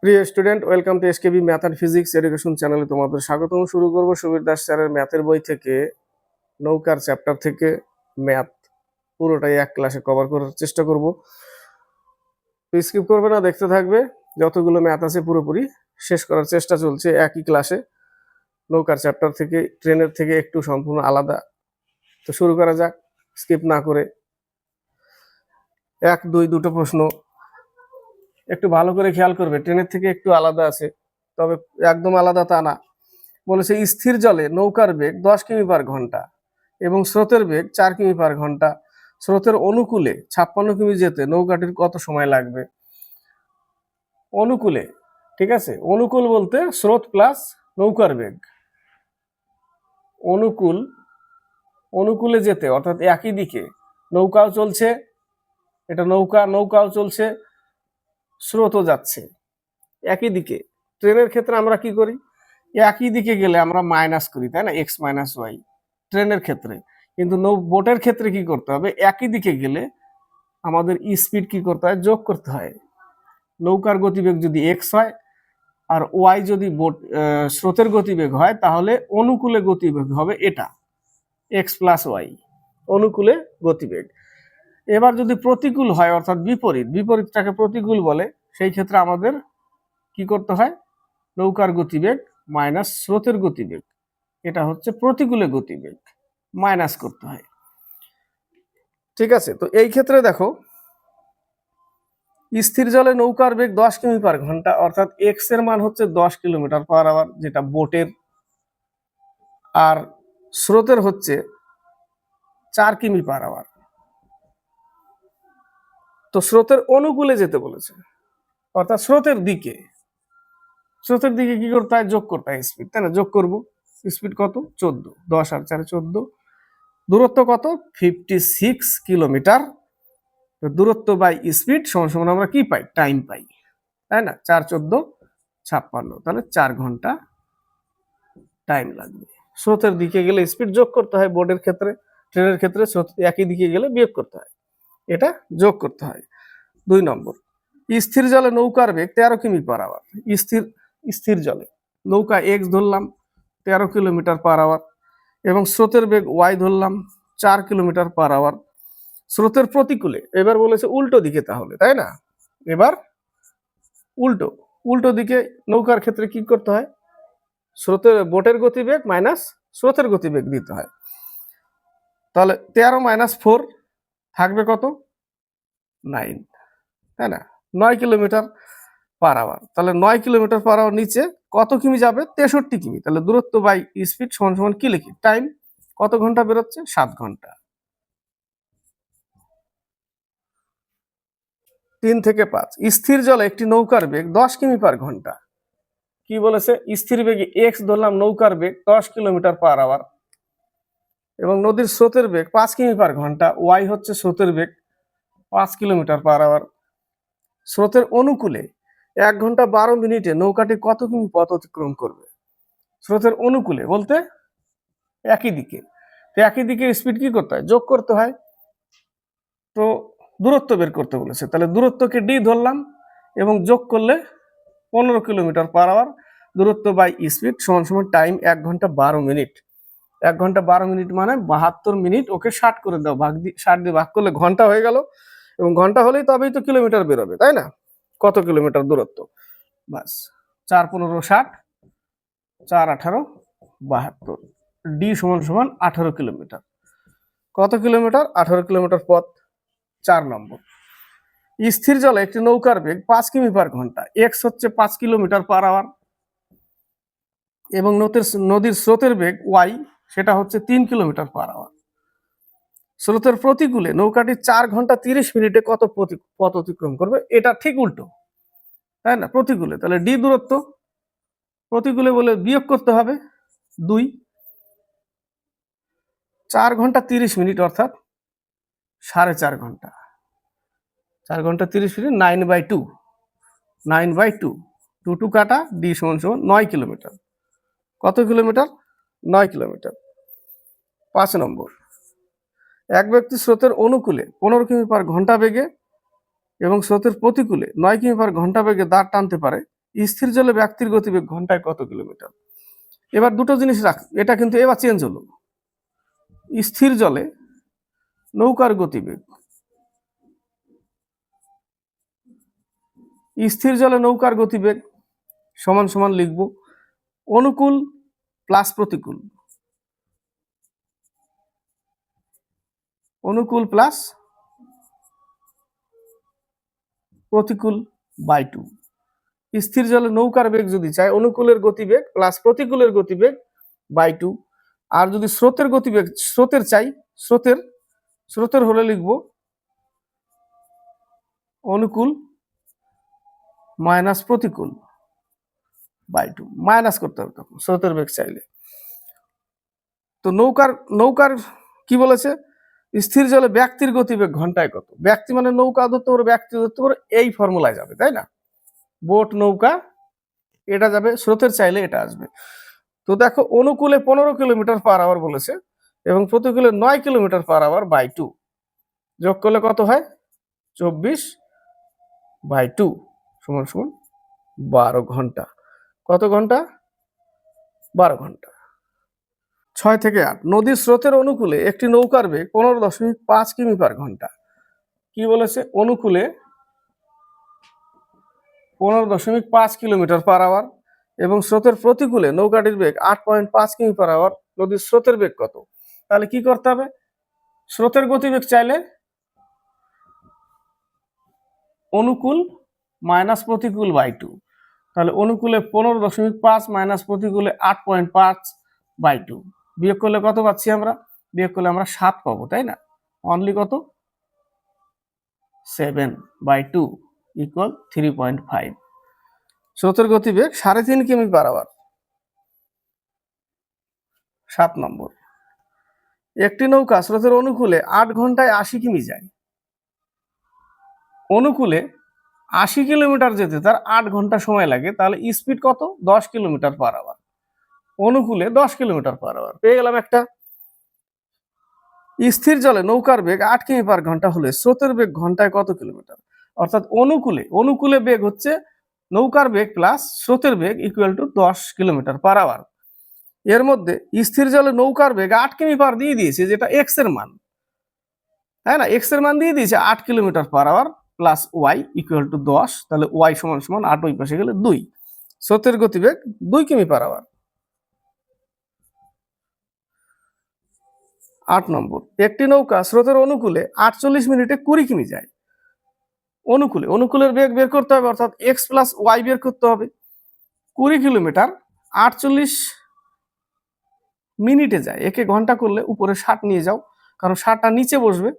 প্রিয় student, welcome to SKB math and physics education চ্যানেলে তোমাদের স্বাগতম। শুরু করব সুবীর দাস স্যারের ম্যাথের বই থেকে, নৌকার চ্যাপ্টার থেকে ম্যাথ পুরোটাই এক ক্লাসে কভার করার চেষ্টা করব। তো স্কিপ করবে না, দেখতে থাকবে। যতগুলো ম্যাথ আছে পুরোপুরি শেষ করার চেষ্টা চলছে একই ক্লাসে। নৌকার চ্যাপ্টার থেকে ট্রেনের থেকে একটু সম্পূর্ণ আলাদা। তো শুরু করা যাক স্কিপ না করে। 1, 2 দুটো প্রশ্ন একটু ভালো করে খেয়াল করবে, ট্রেনের থেকে একটু আলাদা আছে, তবে একদম আলাদা তা না। বলেছে স্থির জলে নৌকার বেগ 10 কিমি পার ঘন্টা এবং স্রোতের বেগ 4 কিমি পার ঘন্টা। স্রোতের অনুকূলে 56 কিমি যেতে নৌকাটির কত সময় লাগবে? অনুকূলে, ঠিক আছে, অনুকূল বলতে স্রোত প্লাস নৌকার বেগ। অনুকূলে যেতে অর্থাৎ একই দিকে, নৌকাও চলছে, এটা নৌকাও চলছে, স্রোতও যাচ্ছে একই দিকে। ট্রেনের ক্ষেত্রে আমরা কি করি? একই দিকে গেলে আমরা মাইনাস করি, তাই না, এক্স মাইনাস ওয়াই ট্রেনের ক্ষেত্রে। কিন্তু বোটের ক্ষেত্রে কি করতে হবে? একই দিকে গেলে আমাদের স্পিড কি করতে হয়? যোগ করতে হয়। নৌকার গতিবেগ যদি এক্স হয় আর ওয়াই যদি স্রোতের গতিবেগ হয়, তাহলে অনুকূলে গতিবেগ হবে এটা এক্স প্লাস ওয়াই, অনুকূলে গতিবেগ। এবার যদি প্রতিকূল হয় অর্থাৎ বিপরীতটাকে প্রতিকূল বলে, সেই ক্ষেত্রে আমাদের কি করতে হয়? নৌকার গতিবেগ মাইনাস স্রোতের গতিবেগ, এটা হচ্ছে প্রতিকূলে গতিবেগ, মাইনাস করতে হয়। ঠিক আছে, তো এই ক্ষেত্রে দেখো স্থির জলে নৌকার বেগ 10 কিমি পার ঘন্টা, অর্থাৎ এক্স এর মান হচ্ছে 10 কিলোমিটার পার আওয়ার, যেটা বোটের, আর স্রোতের হচ্ছে 4 কিমি পার আওয়ার। তো স্রোতের অনুকূলে যেতে বলেছে, অর্থাৎ স্রোতের দিকে কি করতে হয়? যোগ করতে হয় স্পিড, তাই না? যোগ করব, স্পিড কত? 14, 10 আর 4 14, দূরত্ব কত? 56 কিলোমিটার। দূরত্ব বাই স্পিড সমান সমান আমরা কি পাই? টাইম পাই, তাই না? 4 14 56, তাহলে 4 ঘন্টা টাইম লাগবে। স্রোতের দিকে গেলে স্পিড যোগ করতে হয় বোর্ডের ক্ষেত্রে, ট্রেনের ক্ষেত্রে স্রোত একই দিকে গেলে বিয়োগ করতে হয়, এটা যোগ করতে হয়। 2 নম্বর, স্থির জলে নৌকার বেগ 13 কিমি পার আওয়ার। স্থির জলে নৌকা এক্স ধরলাম 13 কিলোমিটার পার আওয়ার এবং স্রোতের বেগ ওয়াই ধরলাম 4 কিলোমিটার পার আওয়ার। স্রোতের প্রতিকূলে, এবার বলেছে উল্টো দিকে, তাহলে তাই না? এবার উল্টো দিকে নৌকার ক্ষেত্রে কি করতে হয়? বোটের গতিবেগ মাইনাস স্রোতের গতিবেগ দিতে হয়। তাহলে 13 মাইনাস 4 থাকবে কত? 9, তাই না? 9 কিলোমিটার পার আওয়ার। তাহলে 9 কিলোমিটার পার আওয়ার নিচে কত কিমি যাবে? 63 কিমি। তাহলে দূরত্ব বাই স্পিড সমান সমান কি লিখি? টাইম। কত ঘন্টা বেরোচ্ছে? 7 ঘন্টা। 3 থেকে 5, স্থির জলে একটি নৌকার বেগ 10 কিমি পার ঘন্টা। কি বলেছে? স্থির বেগে এক্স ধরলাম, নৌকার বেগ 10 কিলোমিটার পার আওয়ার এবং নদীর স্রোতের বেগ 5 কিমি পার ঘন্টা, ওয়াই হচ্ছে স্রোতের বেগ 5 কিলোমিটার পার আওয়ার। স্রোতের অনুকূলে 1 ঘন্টা 12 মিনিটে নৌকাটি কত কিমি পথ অতিক্রম করবে? স্রোতের অনুকূলে বলতে একই দিকে, তো একই দিকে স্পিড কি করতে হয়? যোগ করতে হয়। তো দূরত্ব বের করতে বলেছে, তাহলে দূরত্বকে ডি ধরলাম এবং যোগ করলে 15 কিলোমিটার পার আওয়ার। দূরত্ব বাই স্পিড সমান সমান টাইম 1 ঘন্টা 12 মিনিট। 1 ঘন্টা 12 মিনিট মানে 72 মিনিট, ওকে 60 করে দাও, 60 দিয়ে ভাগ করলে ঘন্টা হয়ে গেল, এবং ঘন্টা হলেই তবেই তো কিলোমিটার বেরোবে, তাই না? কত কিলোমিটার দূরত্ব? বাস, 4 15 60, 4 18 72, ডি সমান সমান 18 কিলোমিটার। কত কিলোমিটার? 18 কিলোমিটার পথ। 4 নম্বর, স্থির জলে একটি নৌকার বেগ 5 কিমি পার ঘন্টা, এক্স হচ্ছে 5 কিলোমিটার পার আওয়ার এবং নদীর স্রোতের বেগ ওয়াই, সেটা হচ্ছে 3 কিলোমিটার পার আওয়ার। স্রোতের প্রতিকূলে নৌকাটি 4 ঘন্টা 30 মিনিটে কত পথ অতিক্রম করবে? এটা ঠিক উল্টো, তাই না? প্রতিকূলে, তাহলে ডি দূরত্ব, প্রতিকূলে বলে বিয়োগ করতে হবে 2। 4 ঘন্টা 30 মিনিট অর্থাৎ 4.5 ঘন্টা। 4 ঘন্টা 30 মিনিট 9/2, 9/2, 2 কাটা, ডি সমান সমান 9 কিলোমিটার। কত কিলোমিটার? 9 কিলোমিটার। 5 নম্বর, এক ব্যক্তি স্রোতের অনুকূলে 15 কিমি পার ঘন্টা বেগে এবং স্রোতের প্রতিকূলে 9 কিমি পার ঘন্টা বেগে দাঁড় টানতে পারে, স্থির জলে ব্যক্তির গতিবেগ ঘন্টায় কত কিলোমিটার। এবার দুটো জিনিস রাখ, এটা কিন্তু এবার চেঞ্জ হলো। স্থির জলে নৌকার গতিবেগ, স্থির জলে নৌকার গতিবেগ সমান সমান লিখব অনুকূল প্লাস প্রতিকূল, অনুকূল প্লাস প্রতিকূল বাই 2। স্থির জলে নৌকার বেগ যদি চাই অনুকূলের গতিবেগ প্লাস প্রতিকূলের গতিবেগ বাই 2। আর যদি স্রোতের গতিবেগ স্রোতের চাই স্রোতের হলে লিখব অনুকূল মাইনাস প্রতিকূল বাই 2, মাইনাস করতে হবে তখন স্রোতের বেগ চাইলে। তো নৌকার কি বলেছে, স্থির জলে ব্যক্তির গতিবেগ ঘন্টায় কত। ব্যক্তি মানে নৌকা ধরতে পারো, ব্যক্তি ধরতে পারো, এই ফর্মুলায় যাবে, তাই না? বোট নৌকা এটা যাবে, স্রোতের চাইলে এটা আসবে। তো দেখো অনুকূলে 15 কিলোমিটার পার আওয়ার বলেছে এবং প্রতিকূলে 9 কিলোমিটার পার আওয়ার বাই 2, যোগ করলে কত হয় 24 বাই 2 সমান সমান 12 ঘন্টা। কত ঘন্টা? 12 ঘন্টা। 6 থেকে 8, নদীর স্রোতের অনুকূলে একটি নৌকার বেগ 15.5 কিমি পার ঘন্টা। কি বলেছে, অনুকূলে 15.5 কিলোমিটার পার আওয়ার এবং স্রোতের প্রতিকূলে নৌকাটির বেগ 8.5 কিমি পার আওয়ার। নদীর স্রোতের বেগ কত? তাহলে কি করতে হবে, স্রোতের গতিবেগ চাইলে অনুকূল মাইনাস প্রতিকূল বাই 2, তাহলে অনুকূলে 15.5 মাইনাস প্রতিকূলে 8.5 বাই 2, বিয়োগ করলে কত পাচ্ছি আমরা? বিয়োগ করলে আমরা 7 পাবো, তাই না? অনলি কত? 7 বাই 2 ইকুয়াল 3.5। স্রোতের গতিবেগ 3.5 কিমি পার আওয়ার। 7 নম্বর, একটি নৌকা স্রোতের অনুকূলে 8 ঘন্টায় 80 কিমি যায়। অনুকূলে 80 কিলোমিটার যেতে তার 8 ঘন্টা সময় লাগে, তাহলে স্পিড কত? 10 কিলোমিটার পার আওয়ার। অনুকূলে 10 কিলোমিটার পার আওয়ার পেয়ে গেলাম একটা। স্থির জলে নৌকার বেগ 8 কিমি পার ঘন্টা হলে স্রোতের বেগ ঘন্টায় কত কিলোমিটার। অর্থাৎ অনুকূলে বেগ হচ্ছে নৌকার বেগ প্লাস স্রোতের বেগ equal to 10 kilometre per hour. এর মধ্যে স্থির জলে নৌকার বেগ 8 কিমি পার দিয়ে দিয়েছে, যেটা এক্স এর মান, তাই না? এক্স এর মান দিয়ে দিয়েছে 8 kilometre per hour plus Y equal to 10, তাহলে ওয়াই সমান সমান 8 ওই পাশে গেলে 2। স্রোতের গতিবেগ 2 কিমি পার আওয়ার। 8 নম্বর, একটি নৌকা স্রোতের অনুকূলে 48 মিনিটে 20 কিমি যায়। অনুকূলের বেগ বের করতে হবে, অর্থাৎ এক্স প্লাস ওয়াই বের করতে হবে। 20 কিলোমিটার 48 মিনিটে যায়, একে ঘন্টা করলে উপরে 60 নিয়ে যাও, কারণ 60টা নিচে বসবে,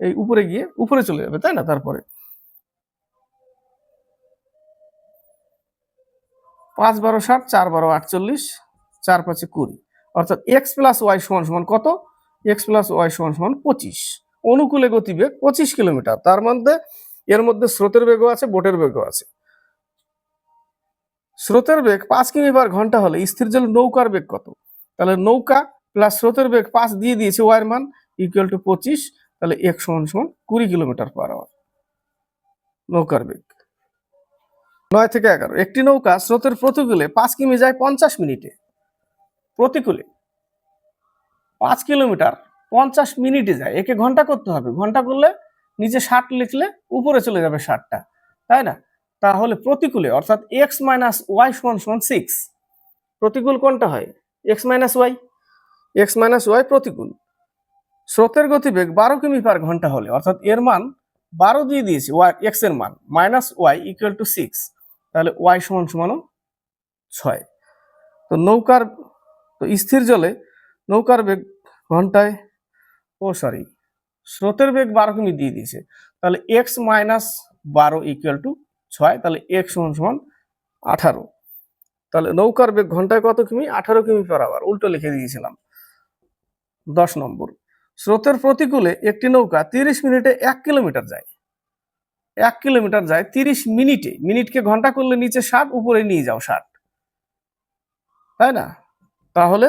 এই উপরে গিয়ে উপরে চলে যাবে, তাই না? তারপরে 5 12 60, 4 12 48, 4 5 20, অর্থাৎ এক্স প্লাস ওয়াই সমান সমান কত? এক্স প্লাস ওয়াই সমান সমান 25। অনুকূলে গতিবেগ 25 কিলোমিটার, তার মধ্যে এর মধ্যে স্রোতের বেগও আছে, বোটের বেগও আছে। স্রোতের বেগ 5 কিমি পার ঘন্টা হলে স্থির জলে নৌকার বেগ কত? তাহলে নৌকা প্লাস স্রোতের বেগ 5 দিয়ে দিয়েছে, ওয়াইয়ের মান ইকুয়াল টু 25, তাহলে এক সমান সমান 20 কিলোমিটার পার আওয়ার নৌকার বেগ। 9 থেকে 11, একটি নৌকা স্রোতের প্রতিকূলে 5 কিমি যায় 50 মিনিটে। প্রতিকূলে 5 কিলোমিটার 50 মিনিটে যায়, একে ঘন্টা করতে হবে, ঘন্টা করলে নিচে 60 লিখলে উপরে চলে যাবে 60টা, তাই না? তাহলে প্রতিকূলে অর্থাৎ এক্স মাইনাস ওয়াই সমান সমান 6। প্রতিকূল কোনটা হয়? X minus Y. X minus Y প্রতিকূল। স্রোতের গতিবেগ 12 কিমি পার ঘন্টা হলে, অর্থাৎ এর মান 12 দিয়ে দিয়েছি, ওয়াই এক্স এর মান মাইনাস ওয়াই ইকুয়াল টু 6, তাহলে ওয়াই সমান সমান 6। তো স্থির জলে নৌকার বেগ ঘন্টায় স্রোতের বেগ 12 কিমি দিয়ে দিয়েছে, তাহলে এক্স মাইনাস 12 ইকুয়াল টু 6, তাহলে এক্স সমান সমান 18। তাহলে নৌকার বেগ ঘন্টায় কত কিমি? 18 কিমি পার আওয়ার, উল্টো লিখে দিয়েছিলাম। 10 নম্বর, স্রোতের প্রতিকূলে একটি নৌকা 30 মিনিটে 1 কিলোমিটার যায়। 1 কিলোমিটার যায় 30 মিনিটে, মিনিটকে ঘন্টা করলে নিচে 60, উপরে নিয়ে যাও 60, তাই না? তাহলে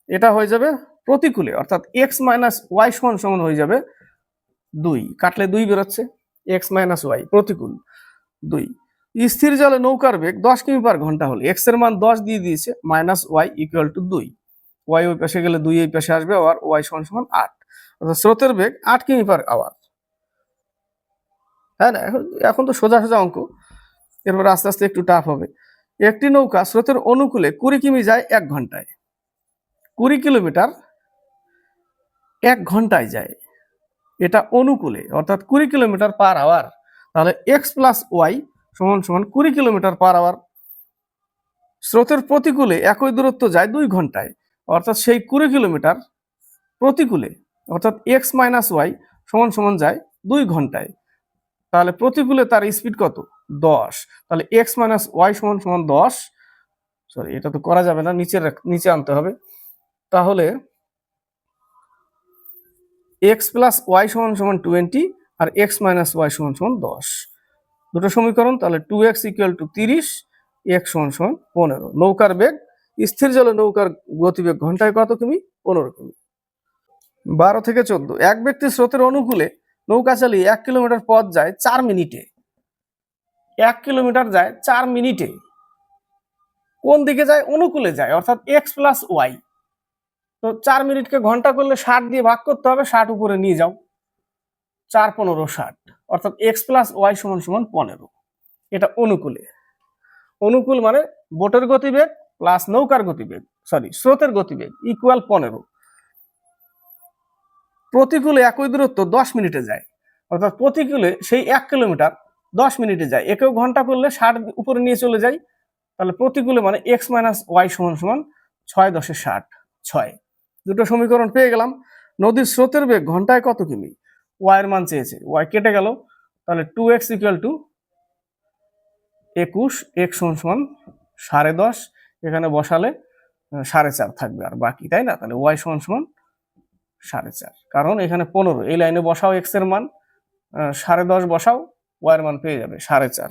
এটা হয়ে যাবে প্রতিকূলে, অর্থাৎ এক্স মাইনাস ওয়াই সমান সমান হয়ে যাবে 2, কাটলে 2 বেরোচ্ছে, এক্স মাইনাস ওয়াই প্রতিকূল 2। স্থির জলে নৌকার বেগ 10 কিমি/ঘন্টা হলে এক্স এর মান 10 দিয়ে দিয়েছে, -y = 2, ওয়াই ওই পাশে গেলে 2 এই পাশে আসবে, আর ওয়াই = 8, অর্থাৎ স্রোতের বেগ 8 কিমি/আওয়ার। হ্যাঁ না, এখন তো সোজা সোজা অঙ্ক, এরপর আস্তে আস্তে একটু টাফ হবে। একটি নৌকা স্রোতের অনুকূলে 20 কিমি যায় 1 ঘন্টায়, 20 কিলোমিটার 1 ঘন্টায় যায়, এটা অনুকূলে, অর্থাৎ 20 কিলোমিটার/আওয়ার। তাহলে এক্স প্লাস ওয়াই সমান সমান 20 কিলোমিটার/আওয়ার। স্রোতের প্রতিকূলে একই দূরত্ব যায় 2 ঘন্টায়, অর্থাৎ সেই 20 কিলোমিটার প্রতিকূলে, অর্থাৎ এক্স মাইনাস ওয়াই সমান সমান যায় 2 ঘন্টায়। তাহলে প্রতিকূলে তার স্পিড কত? 10। তাহলে এক্স মাইনাস ওয়াই সমান সমান 10, সরি এটা তো করা যাবে না, নিচে আনতে হবে। তাহলে এক্স প্লাস ওয়াই সমান সমান 20 আর এক্স মাইনাস ওয়াই সমান সমান 10, দুটো সমীকরণ। তাহলে 2x = 30, x সমান সমান 15। নৌকার বেগ, স্থির জলে নৌকার গতিবেগ ঘন্টায় কত কিমি? 15 কিমি। 12 থেকে 14, এক ব্যক্তি স্রোতের অনুকূলে নৌকা চালিয়ে 1 কিলোমিটার পথ যায় 4 মিনিটে। 1 কিলোমিটার যায় 4 মিনিটে। কোন দিকে যায়? অনুকূলে যায়, অর্থাৎ এক্স প্লাস ওয়াই। তো 4 মিনিটকে ঘন্টা করলে 60 দিয়ে ভাগ করতে হবে, 60 উপরে নিয়ে যাও, 4 15 60, অর্থাৎ এক্স প্লাস ওয়াই সমান সমান 15। এটা অনুকূলে। অনুকূল মানে বোটের গতিবেগ প্লাস নৌকার গতিবেগ, স্রোতের গতিবেগ ইকুয়াল 15। প্রতিকূলে একই দূরত্ব 10 মিনিটে যায়, অর্থাৎ প্রতিকূলে সেই 1 কিলোমিটার 10 মিনিটে যায়, একেও ঘন্টা করলে 60 উপরে নিয়ে চলে যায়। তাহলে প্রতিকূলে মানে এক্স মাইনাস ওয়াই সমান সমান 6 × 10 = 60, 6। দুটো সমীকরণ পেয়ে গেলাম। নদীর স্রোতের বেগ ঘন্টায় কত কিমি? ওয়াই এর মান চেয়েছে, ওয়াই কেটে গেল, তাহলে 2x = 21, x সমান সমান 10.5, এখানে বসালে 4.5 থাকবে আর বাকি, তাই না? তাহলে ওয়াই সমান সমান 4.5, কারণ এখানে 15, এই লাইনে বসাও এক্স এর মান, 10.5 বসাও, ওয়াই এর মান পেয়ে যাবে 4.5,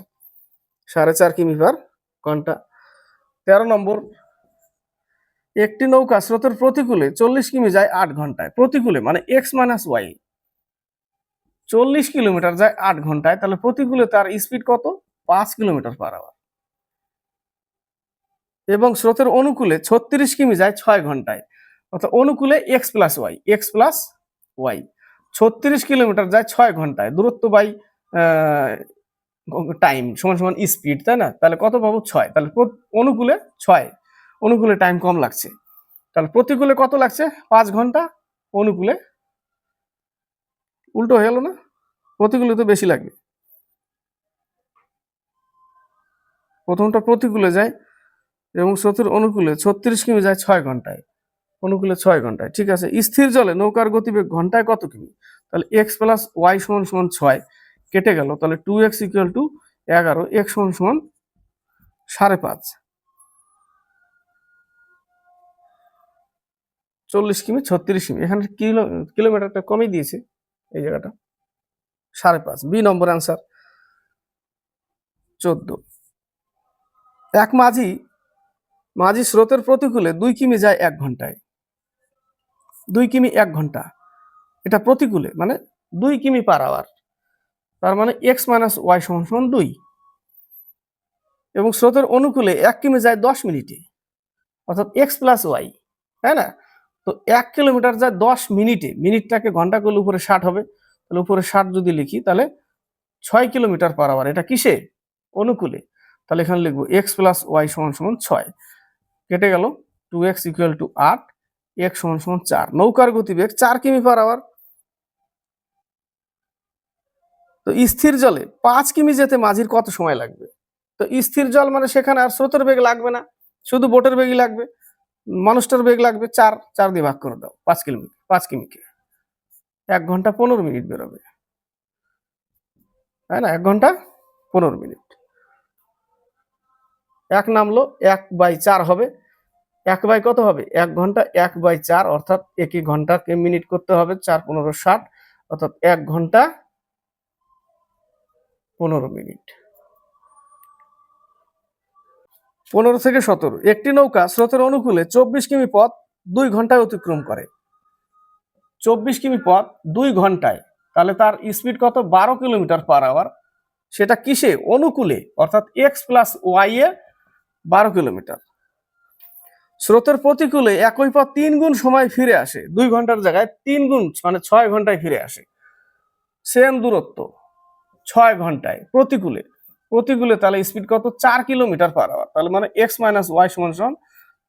4.5 কিমি/ঘন্টা। 13 নম্বর, একটি নৌকা স্রোতের প্রতিকূলে 40 কিমি যায় 8 ঘন্টায়। প্রতিকূলে মানে এক্স মাইনাস ওয়াই, 40 কিলোমিটার যায় 8 ঘন্টায়, তাহলে প্রতিকূলে তার স্পিড কত? 5 কিলোমিটার/আওয়ার। এবং স্রোতের অনুকূলে 36 কিমি যায় 6 ঘন্টায়, অর্থাৎ অনুকূলে এক্স প্লাস ওয়াই 36 কিলোমিটার যায় 6 ঘন্টায়, দূরত্ব বাই টাইম সমান সমান স্পিড, তাই না? তাহলে কত পাবো? 6। তাহলে অনুকূলে 6, অনুকূলে টাইম কম লাগছে। তাহলে প্রতিকূলে কত লাগছে? 5 ঘন্টা, অনুকূলে উল্টো হয়ে গেল না, প্রতিকূলে তো বেশি লাগবে। প্রথমটা প্রতিকূলে যায় এবং স্রোতের অনুকূলে 36 কিমি যায় 6 ঘন্টায়, অনুকূলে 6 ঘন্টায়, ঠিক আছে। স্থির জলে নৌকার গতিবেগ ঘন্টায় কত কিমি? তাহলে এক্স প্লাস ওয়াই সমান সমান 6, কেটে গেল, তাহলে 2x = 11, x সমান সমান 5.5, 40 কিমি 36 কিমি, এখানে কিলোমিটারটা কমই দিয়েছে এই জায়গাটা, 5.5, বি নম্বর অ্যান্সার। 14, এক মাঝি স্রোতের প্রতিকূলে 2 কিমি যায় 1 ঘন্টায়। 2 কিমি 1 ঘন্টা, এটা প্রতিকূলে মানে 2 কিমি/আওয়ার, তার মানে এক্স মাইনাস ওয়াই সমান সমান 2। এবং স্রোতের অনুকূলে 1 কিমি যায় 10 মিনিটে, অর্থাৎ এক্স প্লাস ওয়াই, তাই না? তো 1 কিলোমিটার যায় 10 মিনিটে, মিনিটটাকে ঘন্টা করলে উপরে 60 হবে, তাহলে উপরে 60 যদি লিখি তাহলে 6 কিলোমিটার/আওয়ার, এটা কিসে? অনুকূলে। তাহলে এখানে লিখবো এক্স প্লাস ওয়াই সমান সমান 6, কেটে গেল, 2x = 8, x সমান সমান 4। নৌকার গতিবেগ 4 কিমি/আওয়ার। তো স্থির জলে 5 কিমি যেতে মাঝির কত সময় লাগবে? তো স্থির জল মানে সেখানে আর স্রোতের বেগ লাগবে না, শুধু বোটের বেগই লাগবে, মানুষটার বেগ লাগবে 4, 4 দিয়ে ভাগ করে দাও, 5 কিমিকে 1 ঘন্টা 15 মিনিট বেরোবে, তাই না? 1 ঘন্টা 15 মিনিট। 1 নামলো, 1/4 হবে, 1 কত হবে? 1 ঘন্টা 1/4, অর্থাৎ একই ঘন্টাকে মিনিট করতে হবে, 4 15 60, অর্থাৎ 1 ঘন্টা 15 মিনিট। 15 থেকে 17, একটি নৌকা স্রোতের অনুকূলে 24 কিমি পথ 2 ঘন্টায় অতিক্রম করে। 24 কিমি পথ 2 ঘন্টায়, তাহলে তার স্পিড কত? 12 কিলোমিটার/আওয়ার। সেটা কিসে? অনুকূলে, অর্থাৎ x plus Y A 12 kilometre. স্রোতের প্রতিকূলে একই পথ 3 গুণ সময় ফিরে আসে, 2 ঘন্টার জায়গায় 3 গুণ মানে 6 ঘন্টায় ফিরে আসে। সেম দূরত্ব 6 ঘন্টায় প্রতিকূলে। প্রতিকূলে তাহলে স্পিড কত? 4 কিলোমিটার পার আওয়ার। তাহলে মানে এক্স মাইনাস ওয়াই সমান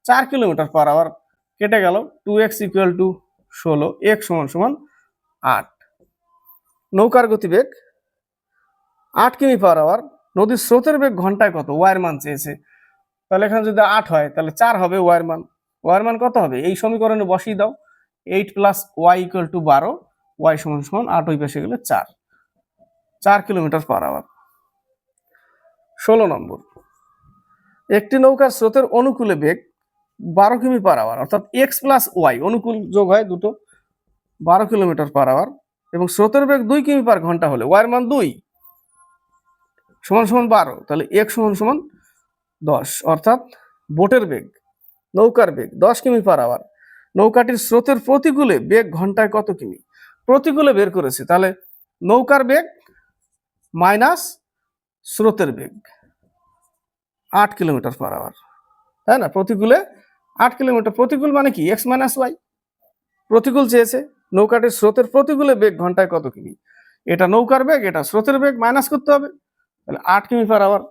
4 কিলোমিটার পার আওয়ার। কেটে গেল, 2x ইকুয়াল টু 16, এক্স সমান সমান 8। নৌকার গতিবেগ 8 কিমি পার আওয়ার। নদীর স্রোতের বেগ ঘন্টায় কত? ওয়াইয়ের মান চেয়েছে। তাহলে এখানে যদি 8 হয় তাহলে 4 হবে ওয়াইয়ের মান। ওয়াইয়ের মান কত হবে? এই সমীকরণে বসিয়ে দাও। 8 plus Y equal to 12, Y সমান সমান 8, ওই পাশে গেলে 4 কিলোমিটার পার আওয়ার। 16 নম্বর, একটি নৌকার স্রোতের অনুকূলে বেগ 12 কিমি পার আওয়ার, অর্থাৎ এক্স প্লাস ওয়াই অনুকূল যোগ হয় দুটো, 12 কিলোমিটার পার আওয়ার, এবং স্রোতের বেগ 2 কিমি পার ঘন্টা হলে ওয়াইয়ের মান 2 সমান সমান 12, তাহলে এক্স সমান সমান 10, অর্থাৎ বোটের বেগ, নৌকার বেগ 10 কিমি পার আওয়ার। নৌকাটির স্রোতের প্রতিকূলে বেগ ঘন্টায় কত কিমি? প্রতিকূলে বের করেছে, তাহলে নৌকার বেগ মাইনাস স্রোতের বেগ 8 কিলোমিটার পার আওয়ার, তাই না? প্রতিকূলে 8 কিলোমিটার, প্রতিকূল মানে কি? X minus Y. প্রতিকূল চেয়েছে, নৌকাটির স্রোতের প্রতিকূলে বেগ ঘন্টায় কত কিমি? এটা নৌকার বেগ, এটা স্রোতের বেগ, মাইনাস করতে হবে, তাহলে 8 কিমি পার আওয়ার।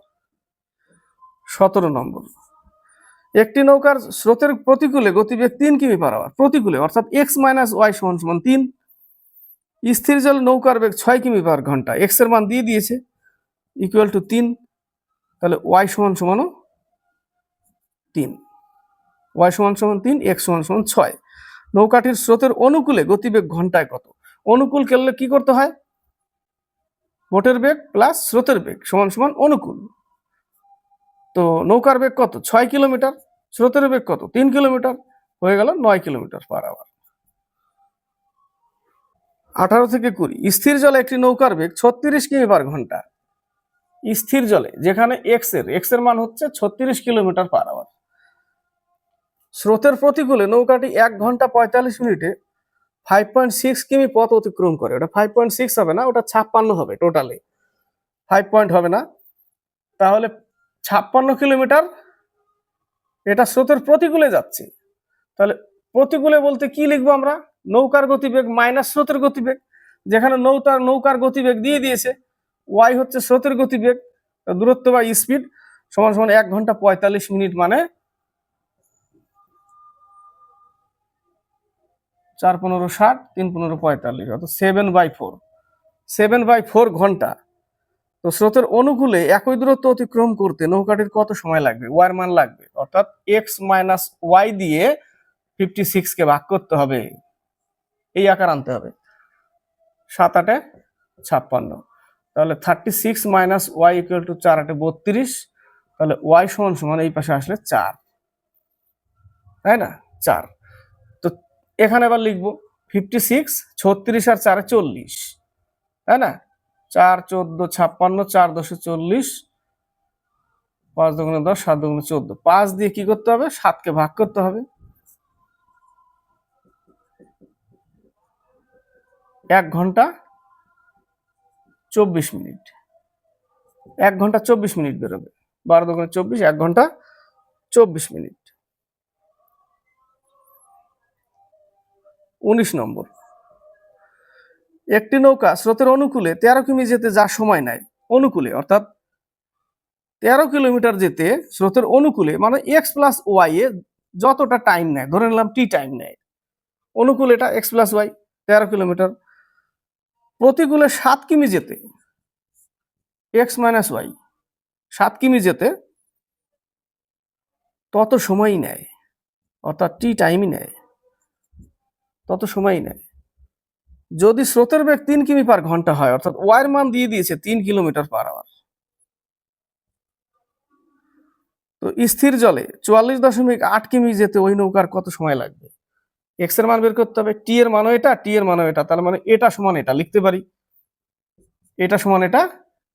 17 নম্বর, একটি নৌকার স্রোতের প্রতিকূলে গতিবেগ 3 কিমি পার আওয়ার, প্রতিকূলে অর্থাৎ এক্স মাইনাস ওয়াই সমান সমান 3। স্থির জলে নৌকার বেগ 6 কিমি পার ঘন্টা, এক্স এর মান দিয়ে দিয়েছে ইকুয়াল টু 3, তাহলে ওয়াই সমান সমান 3, ওয়াই সমান সমান 3, এক্স সমান সমান 6। নৌকাটির স্রোতের অনুকূলে গতিবেগ ঘন্টায় কত? অনুকূল করলে কি করতে হয়? বোটের বেগ প্লাস স্রোতের বেগ সমান সমান অনুকূল। তো নৌকার বেগ কত? 6 কিলোমিটার, স্রোতের বেগ কত? 3 কিলোমিটার, হয়ে গেল 9 কিলোমিটার পার আওয়ার। 18 থেকে 20, স্থির জলে একটি নৌকার বেগ 36 কিমি পার ঘন্টা। স্থির জলে, যেখানে এক্স এর মান হচ্ছে 36 কিলোমিটার পার আওয়ার। স্রোতের প্রতিকূলে নৌকাটি 1 ঘন্টা 45 মিনিটে 5.6 কিমি পথ অতিক্রম করে। ওটা 5.6 হবে না, ওটা 56 হবে, টোটালে 5 পয়েন্ট হবে না। তাহলে 56 কিলোমিটার এটা স্রোতের প্রতিকূলে যাচ্ছে। তাহলে প্রতিকূলে বলতে কি লিখবো আমরা? নৌকার গতিবেগ মাইনাস স্রোতের গতিবেগ। যেখানে নৌকার গতিবেগ দিয়ে দিয়েছে, ওয়াই হচ্ছে স্রোতের গতিবেগ, দূরত্ব বা স্পিড সমান সমান 1 ঘন্টা 45 মিনিট, মানে 4 15 60, 3 15 45, অর্থাৎ 7/4, 7/4 ঘন্টা। তো স্রোতের অনুকূলে একই দূরত্ব অতিক্রম করতে নৌকাটির কত সময় লাগবে? ওয়ার মান লাগবে, অর্থাৎ এক্স মাইনাস ওয়াই দিয়ে 56 কে ভাগ করতে হবে, এই আকার আনতে হবে। 7 8 56, তাহলে 36 মাইনাস ওয়াই ইকুয়াল টু 4 8 32, তাহলে ওয়াই সমান সমান এই পাশে আসলে 4, তাই না? 4। তো এখানে আবার লিখবো 56, 36 আর 4 40, তাই না? 4 14 56, 4 10 40, 5 দুগুণে 10, 7 দুগুণে 14, 5 দিয়ে কি করতে হবে? 7 কে ভাগ করতে হবে। 1 ঘন্টা 24 মিনিট, 1 ঘন্টা 24 মিনিট বেরোবে, 12 দুগুণে 24, 1 ঘন্টা 24 মিনিট। 19 নম্বর, একটি নৌকা স্রোতের অনুকূলে 13 কিমি যেতে যা সময় নেয়, অনুকূলে অর্থাৎ 13 কিলোমিটার যেতে স্রোতের অনুকূলে, মানে এক্স প্লাস ওয়াই এ যতটা টাইম নেয়, ধরে নিলাম টি টাইম নেয়, অনুকূলে এটা এক্স প্লাস ওয়াই 13 কিলোমিটার। প্রতিকূলে 7 কিমি যেতে, এক্স মাইনাস ওয়াই 7 কিমি যেতে তত সময়ই নেয়, অর্থাৎ টি টাইমই নেয়, তত সময়ই নেয়। যদি স্রোতের বেগ 3 কিমি পার ঘন্টা হয়, অর্থাৎ ওয়াইয়ের মান দিয়ে দিয়েছে 3 কিলোমিটার পার আওয়ার। তো স্থির জলে 44.8 কিমি যেতে ওই নৌকার কত সময় লাগবে? এক্স এর মান বের করতে হবে, টি এর মানও এটা, টি এর মানও এটা, তার মানে এটা সমান এটা লিখতে পারি, এটা সমান এটা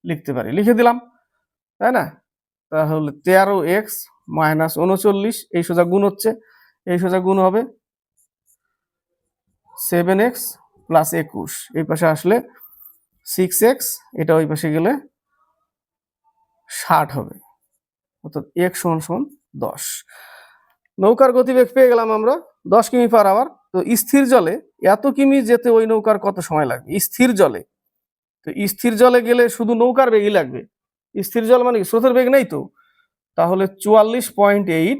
লিখতে পারি, লিখে দিলাম, তাই না? তাহলে 13x মাইনাস 39, এই সোজা গুণ হচ্ছে, এই সোজা গুণ হবে 7x প্লাস 21, এই পাশে আসলে 6x, এটা ওই পাশে গেলে 60 হবে, অর্থাৎ x সমান সমান 10। নৌকার গতিবেগ পেয়ে গেলাম আমরা 10 কিমি পার আওয়ার। তো স্থির জলে এত কিমি যেতে ওই নৌকার কত সময় লাগবে স্থির জলে? তো স্থির জলে গেলে শুধু নৌকার বেগই লাগবে, স্থির জল মানে স্রোতের বেগ নেই তো, তাহলে 44.8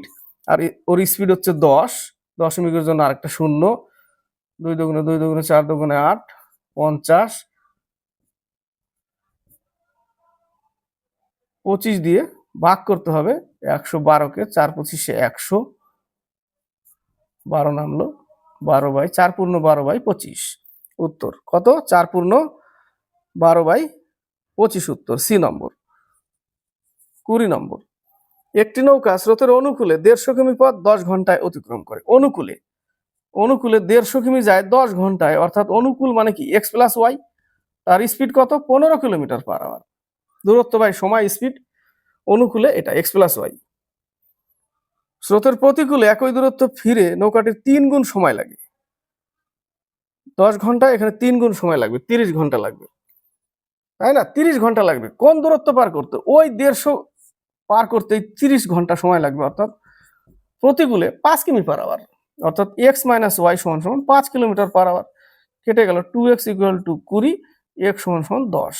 আর ওর স্পিড হচ্ছে 10, দশমিকের জন্য আরেকটা শূন্য, 2 দুগুণে 2 দুগুণে 4 দুগুণে 8, 50, 25 দিয়ে ভাগ করতে হবে 112কে, 4 25 100, 12 নামলো, 12/4 পূর্ণ 12/25। উত্তর কত? 4 পূর্ণ 12/25 উত্তর সি নম্বর। 20 নম্বর, একটি নৌকা স্রোতের অনুকূলে 150 কিমি পথ 10 ঘন্টায় অতিক্রম করে। অনুকূলে 150 কিমি যায় 10 ঘন্টায়, অর্থাৎ অনুকূল মানে কি x প্লাস ওয়াই, তার স্পিড কত? 15 কিলোমিটার পার আওয়ার। দূরত্ব বাই সময় স্পিড, অনুকূলে এটা x প্লাস ওয়াই। স্রোতের প্রতিকূলে একই দূরত্ব ফিরে নৌকাটির 3 গুণ সময় লাগে। 10 ঘন্টায় এখানে 3 গুণ সময় লাগবে, 30 ঘন্টা লাগবে, তাই না? 30 ঘন্টা লাগবে কোন দূরত্ব পার করতে? ওই 150 পার করতে 30 ঘন্টা সময় লাগবে, অর্থাৎ প্রতিকূলে 5 কিমি পার আওয়ার, অর্থাৎ x মাইনাস ওয়াই সমান সমান 5 কিলোমিটার পার আওয়ার। কেটে গেল 2x ইকুয়াল টু 20, x সমান সমান 10।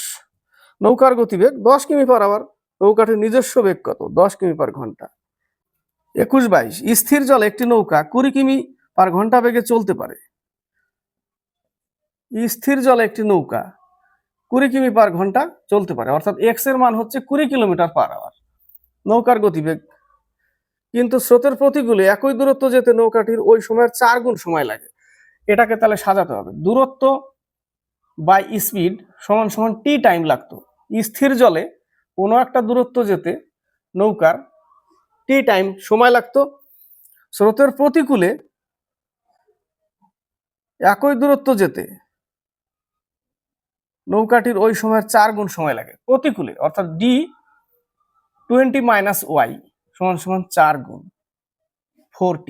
নৌকার গতিবেগ 10 কিমি পার আওয়ার, নৌকাটির নিজস্ব বেগ কত? 10 কিমি পার ঘন্টা। 21-22, স্থির জলে একটি নৌকা 20 কিমি পার ঘন্টা বেগে চলতে পারে। স্থির জলে একটি নৌকা 20 কিমি পার ঘন্টা চলতে পারে, অর্থাৎ x এর মান হচ্ছে 20 কিলোমিটার পার আওয়ার নৌকার গতিবেগ, কিন্তু স্রোতের প্রতিকূলে একই দূরত্ব যেতে নৌকাটির ওই সময়ের 4 গুণ সময় লাগে। এটাকে তাহলে সাজাতে হবে, দূরত্ব বাই স্পিড সমান সমান টি টাইম লাগতো। স্থির জলে কোনো একটা দূরত্ব যেতে নৌকার টি টাইম সময় লাগতো, স্রোতের প্রতিকূলে একই দূরত্ব যেতে নৌকাটির ওই সময়ের 4 গুণ সময় লাগে প্রতিকূলে, অর্থাৎ ডি 20 মাইনাস ওয়াই সমান সমান 4 গুণ 4t।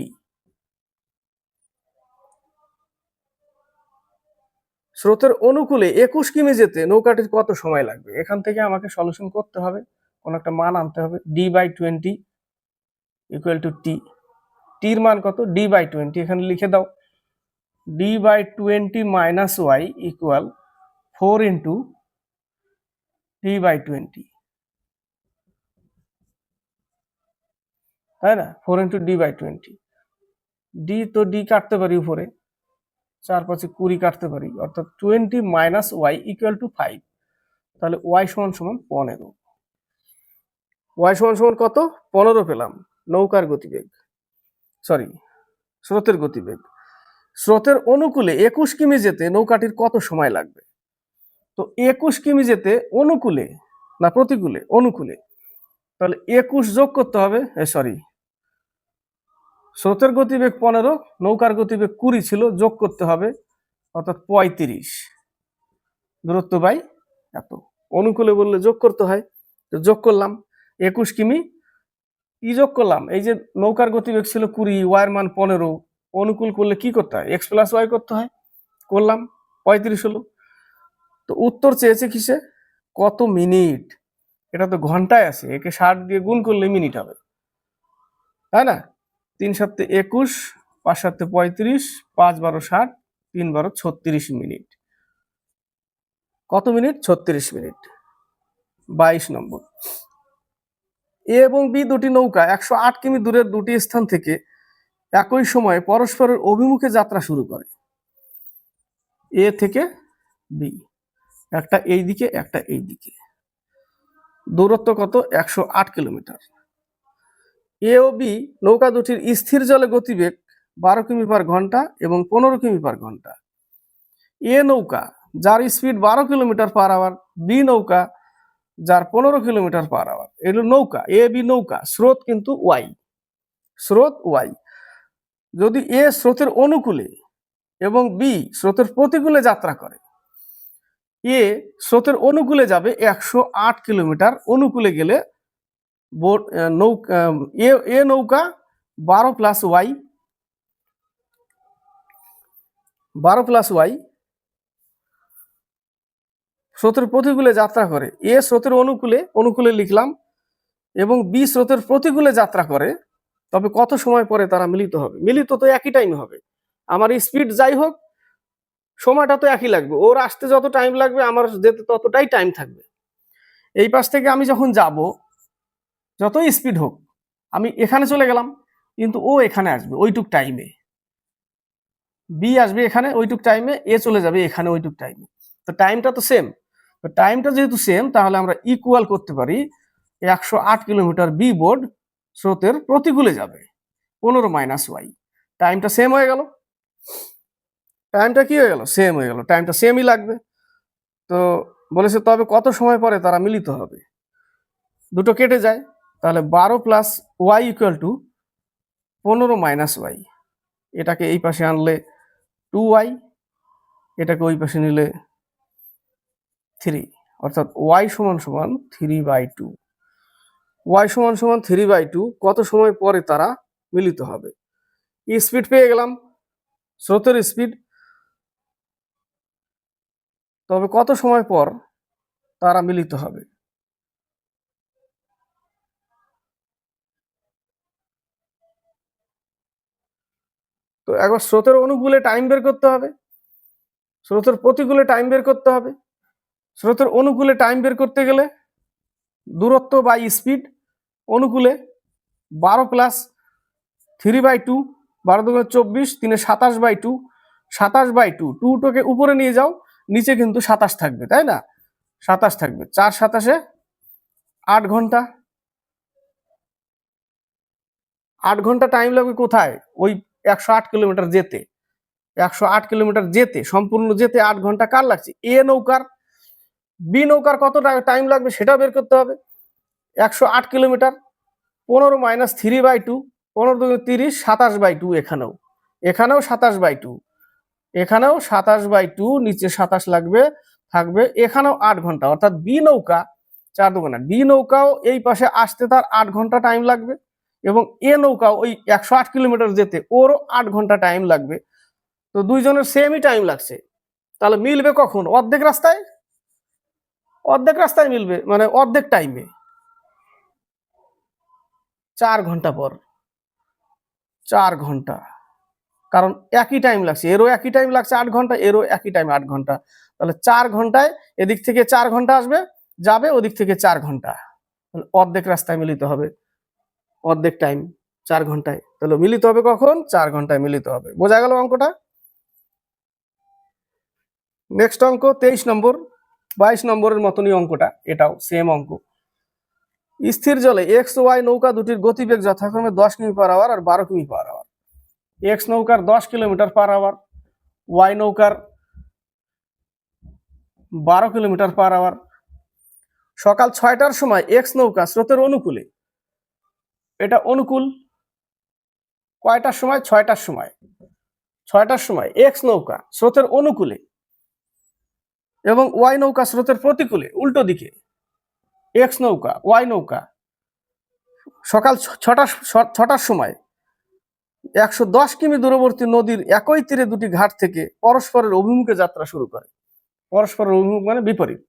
স্রোতের অনুকূলে 21 কিমি যেতে নৌকাটির কত সময় লাগবে? এখান থেকে আমাকে সলিউশন করতে হবে, কোন একটা মান আনতে হবে। d/20 ইকুয়াল টু টি, টির মান কত? d/20, এখানে লিখে দাও, d/20 minus Y equal 4 into d/20, তাই না? 4 ইন্টু d/20, ডি তো ডি কাটতে পারি উপরে, 4 5 20 কাটতে পারি, অর্থাৎ 20 মাইনাস ওয়াই ইকুয়াল টু 5, তাহলে ওয়াই সমান সমান 15। ওয়াই সমান সমান কত? 15 পেলাম। নৌকার গতিবেগ, সরি স্রোতের গতিবেগ, স্রোতের অনুকূলে 21 কিমি যেতে নৌকাটির কত সময় লাগবে? তো 21 কিমি যেতে অনুকূলে না প্রতিকূলে? অনুকূলে, তাহলে 21 যোগ করতে হবে, সরি স্রোতের গতিবেগ 15, নৌকার গতিবেগ 20 ছিল, যোগ করতে হবে, অর্থাৎ 35, দূরত্ব বাই এত। অনুকূলে বললে যোগ করতে হয়, তো যোগ করলাম 21 কিমি, কি যোগ করলাম? এই যে নৌকার গতিবেগ ছিল 20, ওয়াইয়ের মান 15, অনুকূল করলে কি করতে হয়? x প্লাস ওয়াই করতে হয়, করলাম 35 হলো। তো উত্তর চেয়েছে কিসে? কত মিনিট? এটা তো ঘন্টায় আছে, একে 60 দিয়ে গুণ করলে মিনিট হবে, তাই না? 3 7 21, 5 7 35, 5 12 60, 3 12 36 মিনিট। কত মিনিট? 36 মিনিট। 22 নম্বর, এ এবং বি দুটি নৌকা 108 কিমি দূরের দুটি স্থান থেকে একই সময়ে পরস্পরের অভিমুখে যাত্রা শুরু করে। এ থেকে বি, একটা এই দিকে একটা এই দিকে, দূরত্ব কত? 108 কিলোমিটার। এ ও বি নৌকা দুটির স্থির জলে গতিবেগ 12 কিমি পার ঘন্টা এবং 15 কিমি পার ঘন্টা। এ নৌকা যার speed 12 kilometre per hour, B নৌকা যার 15 কিলোমিটার পার আওয়ার। এগুলো নৌকা, এ বি নৌকা, স্রোত কিন্তু ওয়াই, স্রোত ওয়াই। যদি এ স্রোতের অনুকূলে এবং বি স্রোতের প্রতিকূলে যাত্রা করে, এ স্রোতের অনুকূলে যাবে 108 কিলোমিটার, অনুকূলে গেলে এ নৌকা 12 প্লাস ওয়াই, 12 প্লাস ওয়াই স্রোতের প্রতিকূলে যাত্রা করে। এ স্রোতের অনুকূলে, অনুকূলে লিখলাম এবং বি স্রোতের প্রতিকূলে যাত্রা করে, তবে কত সময় পরে তারা মিলিত হবে? মিলিত তো একই টাইমে হবে। আমার স্পিড যাই হোক, সময়টা তো একই লাগবে। ওর আসতে যত টাইম লাগবে আমার যেতে ততটাই টাইম থাকবে। এই পাশ থেকে আমি যখন যাব, যতই স্পিড হোক, আমি এখানে চলে গেলাম, কিন্তু ও এখানে আসবে ওইটুক টাইমে, বি আসবে এখানে ওইটুক টাইমে, এ চলে যাবে এখানে ওইটুক টাইমে। তো টাইমটা তো সেম। তো টাইমটা যেহেতু সেম, তাহলে আমরা ইকুয়াল করতে পারি 108 কিলোমিটার বি বোর্ড স্রোতের প্রতিকূলে যাবে, 15 মাইনাস ওয়াই। টাইমটা সেম হয়ে গেল। টাইমটা কি হয়ে গেল? সেম হয়ে গেল। টাইমটা সেমই লাগবে। তো বলেছে তবে কত সময় পরে তারা মিলিত হবে? দুটো কেটে যায়, তাহলে 12 plus Y equal to 15 minus Y. এটাকে এই পাশে আনলে 2y, এটাকে ওই পাশে নিলে 3, অর্থাৎ y সমান সমান 3/2। y সমান সমান 3/2। কত সময় পরে তারা মিলিত হবে? স্পিড পেয়ে গেলাম, স্রোতের স্পিড। তবে কত সময় পর তারা মিলিত হবে? তো একবার স্রোতের অনুকূলে টাইম বের করতে হবে, স্রোতের প্রতিকূলে টাইম বের করতে হবে। স্রোতের অনুকূলে টাইম বের করতে গেলে দূরত্ব বাই স্পিড, অনুকূলে 12 প্লাস 3/2, 12 দুগুণে 24, 3 27/2, 27/2, 2টোকে উপরে নিয়ে যাও, নিচে কিন্তু 27 থাকবে, তাই না? 27 থাকবে, 4 27-এ 8 ঘন্টা। 8 ঘন্টা টাইম লাগবে কোথায়? ওই 108 কিলোমিটার যেতে। 108 কিলোমিটার যেতে, সম্পূর্ণ যেতে 8 ঘন্টা কার লাগছে? এ নৌকার। বি নৌকার কত টাইম লাগবে সেটা বের করতে হবে। 108 কিলোমিটার, 15 মাইনাস 3/2, 15 দুগুণে 30, 27/2। এখানেও 27/2, এখানেও 27/2, নিচে 27 লাগবে, থাকবে এখানেও 8 ঘন্টা। অর্থাৎ বি নৌকা 4 দুগুণে, বি নৌকাও এই পাশে আসতে তার 8 ঘন্টা টাইম লাগবে, এবং এ নৌকাও ওই 108 কিলোমিটার যেতে ওরও 8 ঘন্টা টাইম লাগবে। তো দুইজনের সেমই টাইম লাগছে, তাহলে মিলবে কখন? অর্ধেক রাস্তায়। অর্ধেক রাস্তায় মিলবে, মানে অর্ধেক টাইমে, 4 ঘন্টা পর। 4 ঘন্টা, কারণ একই টাইম লাগছে, এরও একই টাইম লাগছে 8 ঘন্টা, এরও একই টাইম 8 ঘন্টা। তাহলে 4 ঘন্টায় এদিক থেকে 4 ঘন্টা আসবে, যাবে ওদিক থেকে 4 ঘন্টা, অর্ধেক রাস্তায় মিলিত হবে, অর্ধেক টাইম 4 ঘন্টায়। তাহলে মিলিত হবে কখন? 4 ঘন্টায় মিলিত হবে। বোঝা গেল অঙ্কটা? নেক্সট অঙ্ক 23 নম্বর, 22 নম্বরের মতনই অঙ্কটা, এটাও সেম অঙ্ক। স্থির জলে এক্স ও ওয়াই নৌকা দুটির গতিবেগ যথাক্রমে 10 কিমি পার আওয়ার আর 12 কিমি পার আওয়ার। এক্স নৌকার 10 কিলোমিটার পার আওয়ার, ওয়াই নৌকার 12 কিলোমিটার পার আওয়ার। সকাল 6টার সময় এক্স নৌকা স্রোতের অনুকূলে, এটা অনুকূল। কয়টার সময়? 6টার সময়। 6টার সময় এক্স নৌকা স্রোতের অনুকূলে, এবং ওয়াই নৌকা স্রোতের প্রতিকূলে, উল্টো দিকে। এক্স নৌকা ওয়াই নৌকা সকাল 6টার সময় 110 কিমি দূরবর্তী নদীর একই তীরে দুটি ঘাট থেকে পরস্পরের অভিমুখে যাত্রা শুরু করে। পরস্পরের অভিমুখ মানে বিপরীত।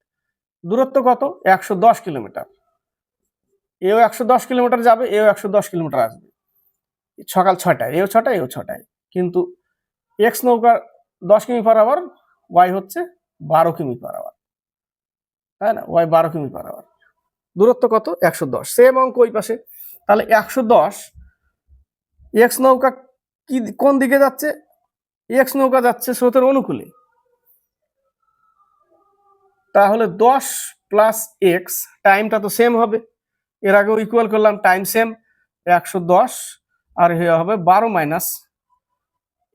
দূরত্ব কত? 110 কিলোমিটার। এও 110 কিলোমিটার যাবে, এও 110 কিলোমিটার আসবে। সকাল 6টায়, এও 6টায়, এও 6টায়। কিন্তু এক্স নৌকার 10 কিমি পার আওয়ার, ওয়াই হচ্ছে 12 কিমি পার আওয়ার, তাই না? ওয়াই 12 কিমি পার আওয়ার। দূরত্ব কত? 110। সেম অঙ্ক ওই পাশে। তাহলে 110, এক্স নৌকা কি কোন দিকে যাচ্ছে? এক্স নৌকা যাচ্ছে স্রোতের অনুকূলে। তাহলে 10 প্লাস এক্স, টাইমটা তো সেম হবে, এর আগেও ইকুয়াল করলাম, টাইম সেম। 110 আর হবে 12 মাইনাস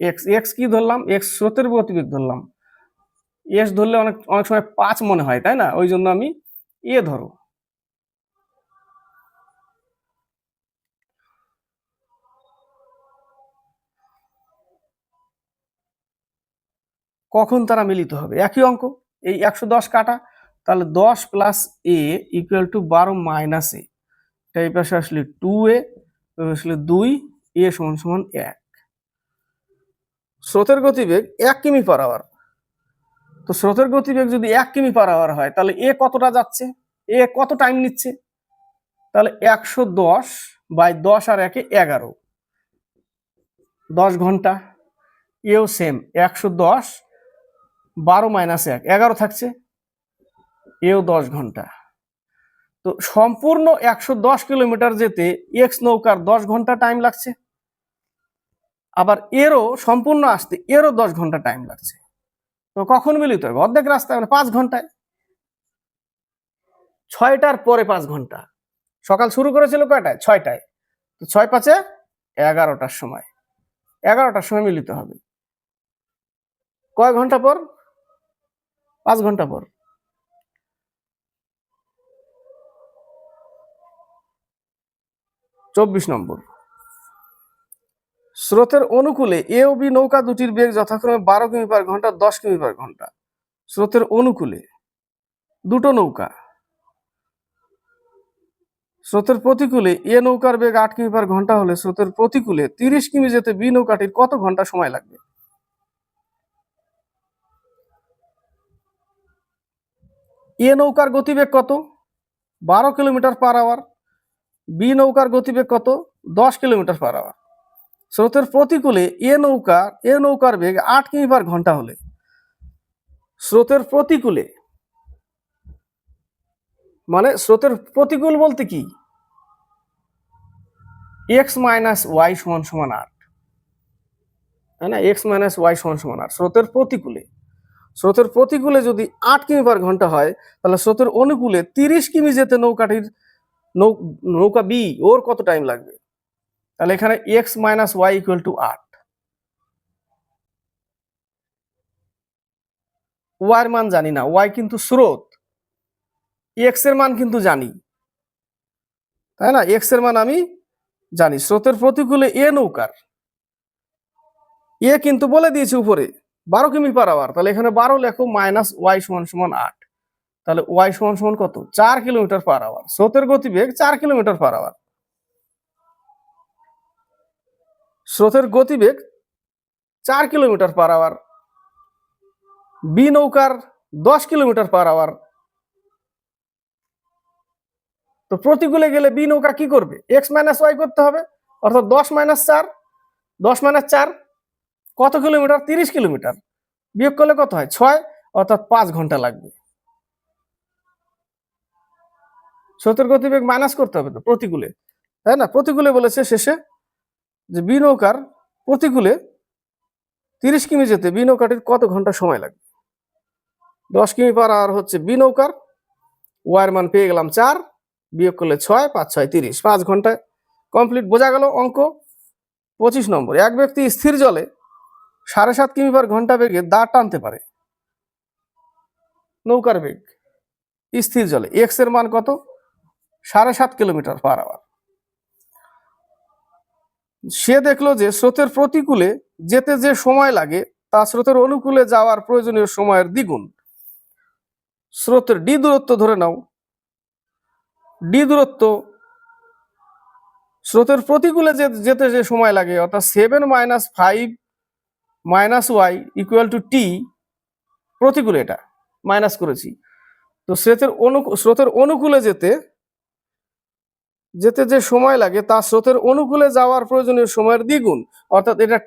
এক্স। এক্স কি ধরলাম? এক্স স্রোতের গতিবেগ ধরলাম। এস ধরলে অনেক অনেক সময় 5 মনে হয়, তাই না? ওই জন্য আমি এ ধরো। কখন তারা মিলিত হবে? একই অঙ্ক, এই 110 কাটা, তাহলে 10 plus a equal to 12 minus a. এই পাশে আসলে 2a, আসলে 2, এ সমান সমান 1। স্রোতের গতিবেগ 1 কিমি পার আওয়ার। তো স্রোতের গতিবেগ যদি 1 কিমি পার আওয়ার হয়, তাহলে এ কতটা যাচ্ছে? এ কত টাইম নিচ্ছে? তাহলে 110/10 আর 1 11, 10 ঘন্টা। এও সেম, 110, 12 - 1 11 থাকছে, এও 10 ঘন্টা। তো সম্পূর্ণ 110 কিলোমিটার যেতে এক্স নৌকার 10 ঘন্টা টাইম লাগছে, আবার এরও সম্পূর্ণ আসতে এরও 10 ঘন্টা টাইম লাগছে। তো কখন মিলিত হবে? অর্ধেক রাস্তায়, মানে 5 ঘন্টায়। 6টার পরে 5 ঘন্টা। সকাল শুরু করেছিল কয়টায়? 6টায়। তো 6 5 11টার সময়, 11টার সময় মিলিত হবে। কয় ঘন্টা পর? 5 ঘন্টা পর। চব্বিশ নম্বর, স্রোতের অনুকূলে এ ও বি নৌকা দুটির বেগ যথাক্রমে 12 কিমি/ঘন্টা, 10 কিমি/ঘন্টা। স্রোতের অনুকূলে দুটো নৌকা, স্রোতের প্রতিকূলে এ নৌকার বেগ 8 কিমি/ঘন্টা হলে স্রোতের প্রতিকূলে 30 কিমি যেতে বি নৌকাটির কত ঘন্টা সময় লাগবে? এ নৌকার গতিবেগ কত? 12 কিলোমিটার/আওয়ার। বি নৌকার গতিবেগ কত? 10 কিলোমিটার/আওয়ার। স্রোতের প্রতিকূলে এ নৌকার বেগ 8 কিমি/ঘন্টা হলে স্রোতের প্রতিকূলে, মানে স্রোতের প্রতিকূল বলতে কি? x - y = 8, তাই না? x - y = 8। স্রোতের প্রতিকূলে যদি 8 কিমি/ঘন্টা হয়, তাহলে স্রোতের অনুকূলে 30 কিমি যেতে নৌকা বি ওর কত টাইম লাগবে? তাহলে এখানে x - y = 8। y এর মান জানি না, y কিন্তু স্রোত, x এর মান কিন্তু জানি, তাই না? x এর মান আমি জানি। স্রোতের প্রতিকূলে এ নৌকার এ কিন্তু বলে দিয়েছে উপরে 12 কিমি/আওয়ার, তাহলে এখানে 12 লেখো, -y = 8। তাহলে y = কত? 4 কিলোমিটার/আওয়ার। স্রোতের গতিবেগ 4 কিলোমিটার/আওয়ার। স্রোতের গতিবেগ 4 কিলোমিটার/আওয়ার। বি নৌকার 10 কিলোমিটার/আওয়ার। তো প্রতিকূলে গেলে বি নৌকা কি করবে? x - y করতে হবে, অর্থাৎ 10 - 4, 10 - 4 কত কিলোমিটার? 30 কিলোমিটার। বিয়োগ করলে কত হয়? 6, অর্থাৎ 5 ঘন্টা লাগবে। স্রোতের গতিবেগ মাইনাস করতে হবে তো প্রতিকূলে, তাই না? প্রতিকূলে বলেছে শেষে যে বি নৌকার প্রতিকূলে 30 কিমি যেতে বি নৌকাটির কত ঘন্টা সময় লাগবে? 10 কিমি/আওয়ার হচ্ছে বি নৌকার, ওয়ার মান পেয়ে গেলাম 4, বিয়োগ করলে 6, 5 6 30, 5 ঘন্টায় কমপ্লিট। বোঝা গেল অঙ্ক। 25 নম্বর, এক ব্যক্তি স্থির জলে 7.5 কিমি/ঘন্টা বেগে দাঁড় টানতে পারে। নৌকার বেগ স্থির জলে, এক্স এর মান কত? 7.5 কিলোমিটার/আওয়ার। সে দেখলো যে স্রোতের প্রতিকূলে যেতে যে সময় লাগে তা স্রোতের অনুকূলে যাওয়ার প্রয়োজনীয় সময়ের দ্বিগুণ। স্রোতের ডি দূরত্ব ধরে নাও, ডি দূরত্ব স্রোতের প্রতিকূলে যেতে যে সময় লাগে, অর্থাৎ 7 - 5 - y = t। প্রতিকূলে এটা মাইনাস করেছি। তো স্রোতের অনুকূলে যেতে যে সময় লাগে তা স্রোতের অনুকূলে যাওয়ার প্রয়োজনীয় সময়ের দ্বিগুণ, অর্থাৎ এটা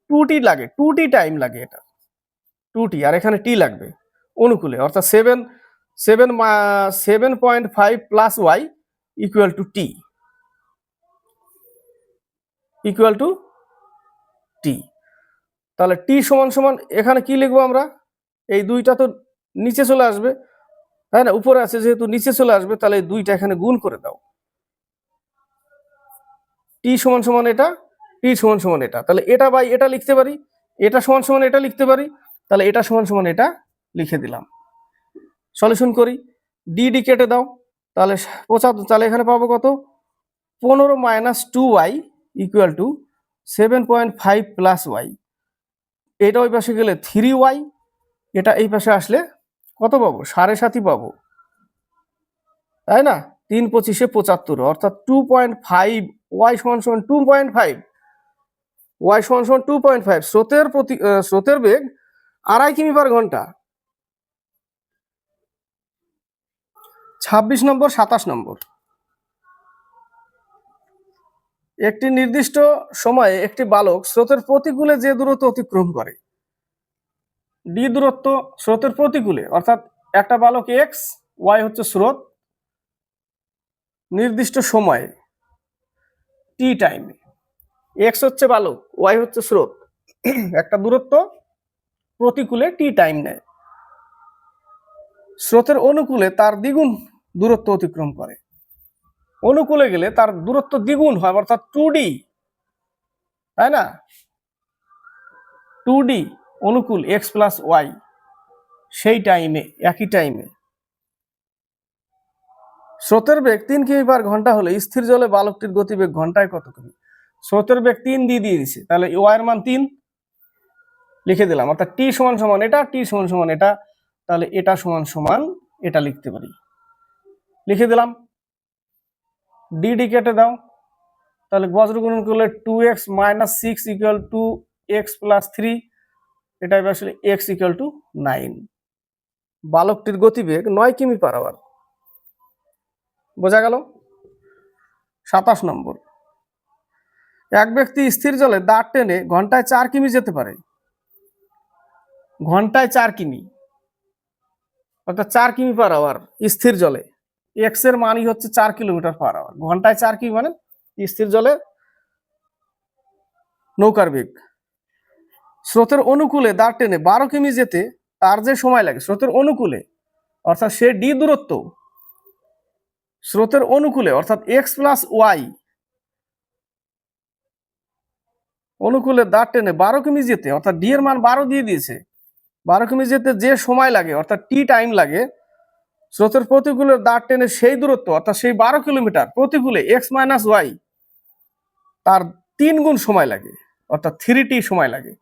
টু টি লাগে, 2t টাইম লাগে, এটা 2t, আর এখানে টি লাগবে অনুকূলে, অর্থাৎ 7.5 + y = t তাহলে t = এখানে কি লিখবো আমরা? এই দুইটা তো নিচে চলে আসবে, তাই না? উপরে আছে যেহেতু নিচে চলে আসবে, তাহলে এই দুইটা এখানে গুণ করে দাও। t = এটা, t = এটা, তাহলে এটা বাই এটা লিখতে পারি, এটা = এটা লিখতে পারি, তাহলে এটা = এটা লিখে দিলাম। সলিউশন করি, ডি কেটে দাও, তাহলে 75, তাহলে এখানে পাবো কত? 15 - 2y = 7.5 + y। এটা ওই পাশে গেলে 3y, এটা এই পাশে আসলে কত পাবো? 7.5 পাবো, তাই না? 3 × 25 = 75, অর্থাৎ 2.5, y = 2.5, y = 2.5। স্রোতের বেগ 2.5 কিমি/ঘন্টা। 26 নম্বর, 27 নম্বর, একটি নির্দিষ্ট সময়ে একটি বালক স্রোতের প্রতিকূলে যে দূরত্ব অতিক্রম করে, ডি দূরত্ব স্রোতের প্রতিকূলে, অর্থাৎ একটা বালক এক্স, ওয়াই হচ্ছে স্রোত, নির্দিষ্ট সময়ে টি টাইমে, এক্স হচ্ছে বালক, ওয়াই হচ্ছে স্রোত, একটা দূরত্ব প্রতিকূলে টি টাইম নেয়, স্রোতের অনুকূলে তার দ্বিগুণ দূরত্ব অতিক্রম করে। অনুকূলে গেলে তার দূরত্ব দ্বিগুণ হয়, অর্থাৎ 2D, তাই না? 2D অনুকূল এক্স প্লাস ওয়াই, সেই টাইমে, একই টাইমে স্রোতের বেগ 3 কিমি পার ঘন্টা হলে স্থির জলে বালকটির গতিবেগ ঘন্টায় কত কিমি? স্রোতের বেগ 3 দিয়ে দিয়েছে, তাহলে ওয়াই এর মান 3 লিখে দিলাম, অর্থাৎ টি সমান সমান এটা, টি সমান সমান এটা, তাহলে এটা সমান সমান এটা লিখতে পারি, লিখে দিলাম। ডি কেটে দাও, তাহলে বজ্র গুণন করলে 2x - 6 = 2x + 3, এটা আসলে x = 9। বালকটির গতিবেগ 9 কিমি পার আওয়ার। বোঝা গেল? 27 নম্বর, এক ব্যক্তি স্থির জলে দাঁড় টেনে ঘন্টায় 4 কিমি যেতে পারে, ঘন্টায় 4 কিমি, অর্থাৎ 4 কিমি পার আওয়ার স্থির জলে, এক্স এর মানই হচ্ছে 4 কিলোমিটার পার আওয়ার, ঘন্টায় 4 কিমি মানে স্থির জলে নৌকার বেগ। স্রোতের অনুকূলে দাঁড় টেনে 12 কিমি যেতে তার যে সময় লাগে, স্রোতের অনুকূলে, অর্থাৎ সে ডি দূরত্ব স্রোতের অনুকূলে, অর্থাৎ এক্স প্লাস ওয়াই অনুকূলে দাঁড় টেনে 12 কিমি যেতে, অর্থাৎ ডি এর মান 12 দিয়ে দিয়েছে, 12 কিমি যেতে যে সময় লাগে, অর্থাৎ টি টাইম লাগে, স্রোতের প্রতিকূলে দাঁড় টেনে সেই দূরত্ব, অর্থাৎ সেই 12 কিলোমিটার প্রতিকূলে এক্স মাইনাস ওয়াই তার 3 গুণ সময় লাগে, অর্থাৎ 3t সময় লাগে।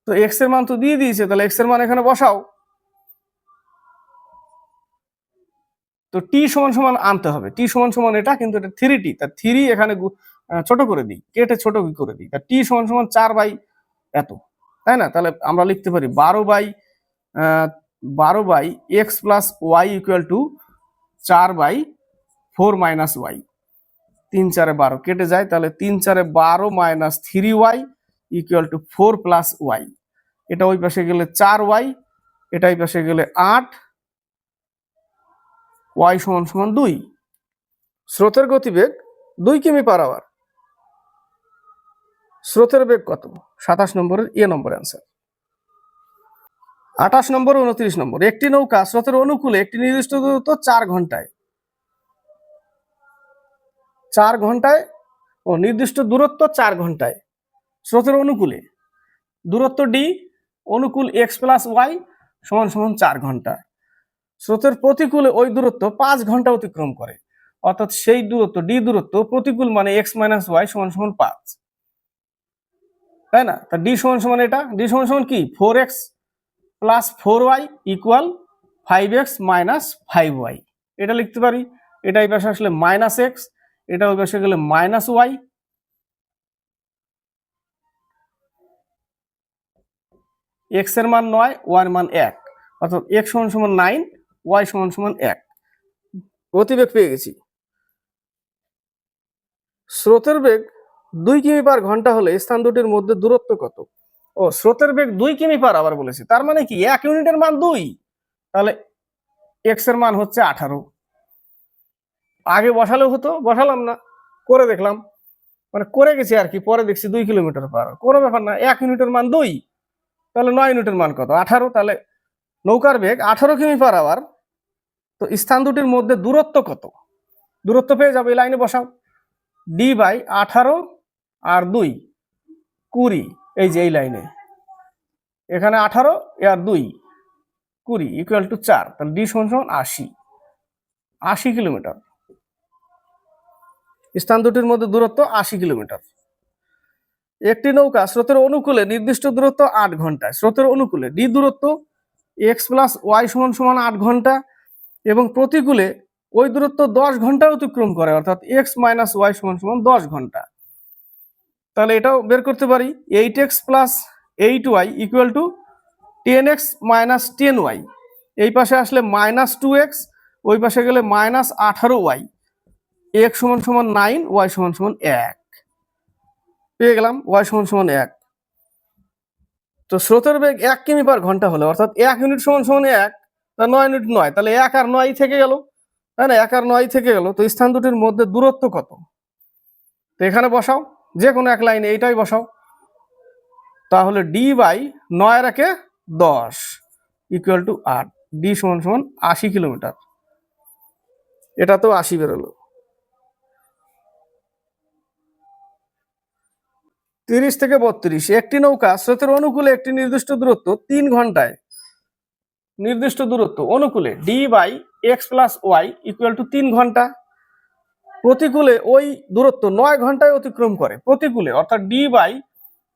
তো এক্স এর মান তো দিয়ে দিয়েছে, তাহলে এক্স এর মান এখানে বসাও। তো টি সমান সমান আনতে হবে, টি সমান সমান এটা, কিন্তু এটা 3t, তার 3 এখানে ছোট করে দিই, কেটে ছোট করে দিই, তা টি সমান সমান 4 বাই এত, তাই না? তাহলে আমরা লিখতে পারি 12 by X plus Y equal to 4/4 minus Y, 3 4 12 কেটে যায়, তাহলে 3 4 12 minus 3y equal to 4 plus Y, এটা ওই পাশে গেলে 4y, এটা এই পাশে গেলে 8, y সমান সমান 2। স্রোতের গতিবেগ 2 কিমি পার আওয়ার। স্রোতের বেগ কত? 27 নম্বরের এ নম্বর অ্যান্সার। 28 নম্বর, 29 নম্বর, একটি নৌকা স্রোতের অনুকূলে একটি নির্দিষ্ট দূরত্ব 4 ঘন্টায়, 4 ঘন্টায় ও নির্দিষ্ট দূরত্ব 4 ঘন্টায় স্রোতের অনুকূলে, দূরত্ব ডি, অনুকূল এক্স প্লাস ওয়াই সমান সমান 4 ঘন্টা, স্রোতের প্রতিকূলে ওই দূরত্ব 5 ঘন্টা অতিক্রম করে, অর্থাৎ সেই দূরত্ব ডি দূরত্ব প্রতিকূল মানে এক্স মাইনাস ওয়াই সমান সমান 5, তাই না? তা ডি সমান সমান এটা, ডি সমান সমান কি 4x plus 4y equal 5x minus 5y, এটা লিখতে পারি। এটা এই পাশে আসলে মাইনাস এক্স, এটা ওই পাশে গেলে মাইনাস ওয়াই, এক্স এর মান 9, ওয়াই এর মান 1, অর্থাৎ এক্স সমান সমান 9, ওয়াই সমান সমান 1। গতিবেগ পেয়ে গেছি। স্রোতের বেগ 2 কিমি পার ঘন্টা হলে স্থান দুটির মধ্যে দূরত্ব কত? ও, স্রোতের বেগ 2 কিমি পার আওয়ার বলেছে, তার মানে কি 1 ইউনিটের মান 2, তাহলে এক্স এর মান হচ্ছে 18। আগে বসালেও হতো, বসালাম না, করে দেখলাম, মানে করে গেছি আর কি, পরে দেখছি 2 কিলোমিটার পার আওয়ার, কোনো ব্যাপার না, 1 ইউনিটের মান 2, তাহলে 9 ইউনিটের মান কত? 18, তাহলে নৌকার বেগ 18 কিমি পার আওয়ার, তো স্থান দুটির মধ্যে দূরত্ব কত? দূরত্ব পেয়ে যাবে, এই লাইনে বসাও, ডি বাই 18 আর 2 20, এই যে এই লাইনে, এখানে 18 আর 2 20 ইকুয়াল টু 4, তাহলে ডি সমান সমান 80 কিলোমিটার। স্থান দুটির মধ্যে দূরত্ব 80 কিলোমিটার। একটি নৌকা স্রোতের অনুকূলে নির্দিষ্ট দূরত্ব 8 ঘন্টায়, স্রোতের অনুকূলে ডি দূরত্ব এক্স প্লাস ওয়াই সমান সমান 8 ঘন্টা, এবং প্রতিকূলে ওই দূরত্ব 10 ঘন্টা অতিক্রম করে, অর্থাৎ এক্স মাইনাস ওয়াই সমান সমান 10 ঘন্টা। তাহলে এটাও বের করতে পারি, 8x plus 8y equal to 10x minus 10y, এই পাশে আসলে মাইনাস 2x, ওই পাশে গেলে মাইনাস 18y, x সমান সমান 9, y সমান সমান 1। পেয়ে গেলাম ওয়াই সমান সমান 1। তো স্রোতের বেগ 1 কিমি পার ঘন্টা হলে অর্থাৎ 1 ইউনিট সমান সমান 1, তা 9 ইউনিট 9, তাহলে 1 আর 9 থেকে গেল, তাই না? 1 আর 9 থেকে গেল। তো স্থান দুটির মধ্যে দূরত্ব কত? তো এখানে বসাও, যে কোনো এক লাইনে এইটাই বসাও। তাহলে ডি বাই 9 একে 10 ইকুয়াল টু 8, ডি সমান সমান 80 কিলোমিটার। এটা তো 80 বেরোলো। 30 থেকে 32, একটি নৌকা স্রোতের অনুকূলে একটি নির্দিষ্ট দূরত্ব 3 ঘন্টায়, নির্দিষ্ট দূরত্ব অনুকূলে D by X plus Y equal to 3 ঘন্টা, প্রতিকূলে ওই দূরত্ব 9 ঘন্টায় অতিক্রম করে। প্রতিকূলে অর্থাৎ D by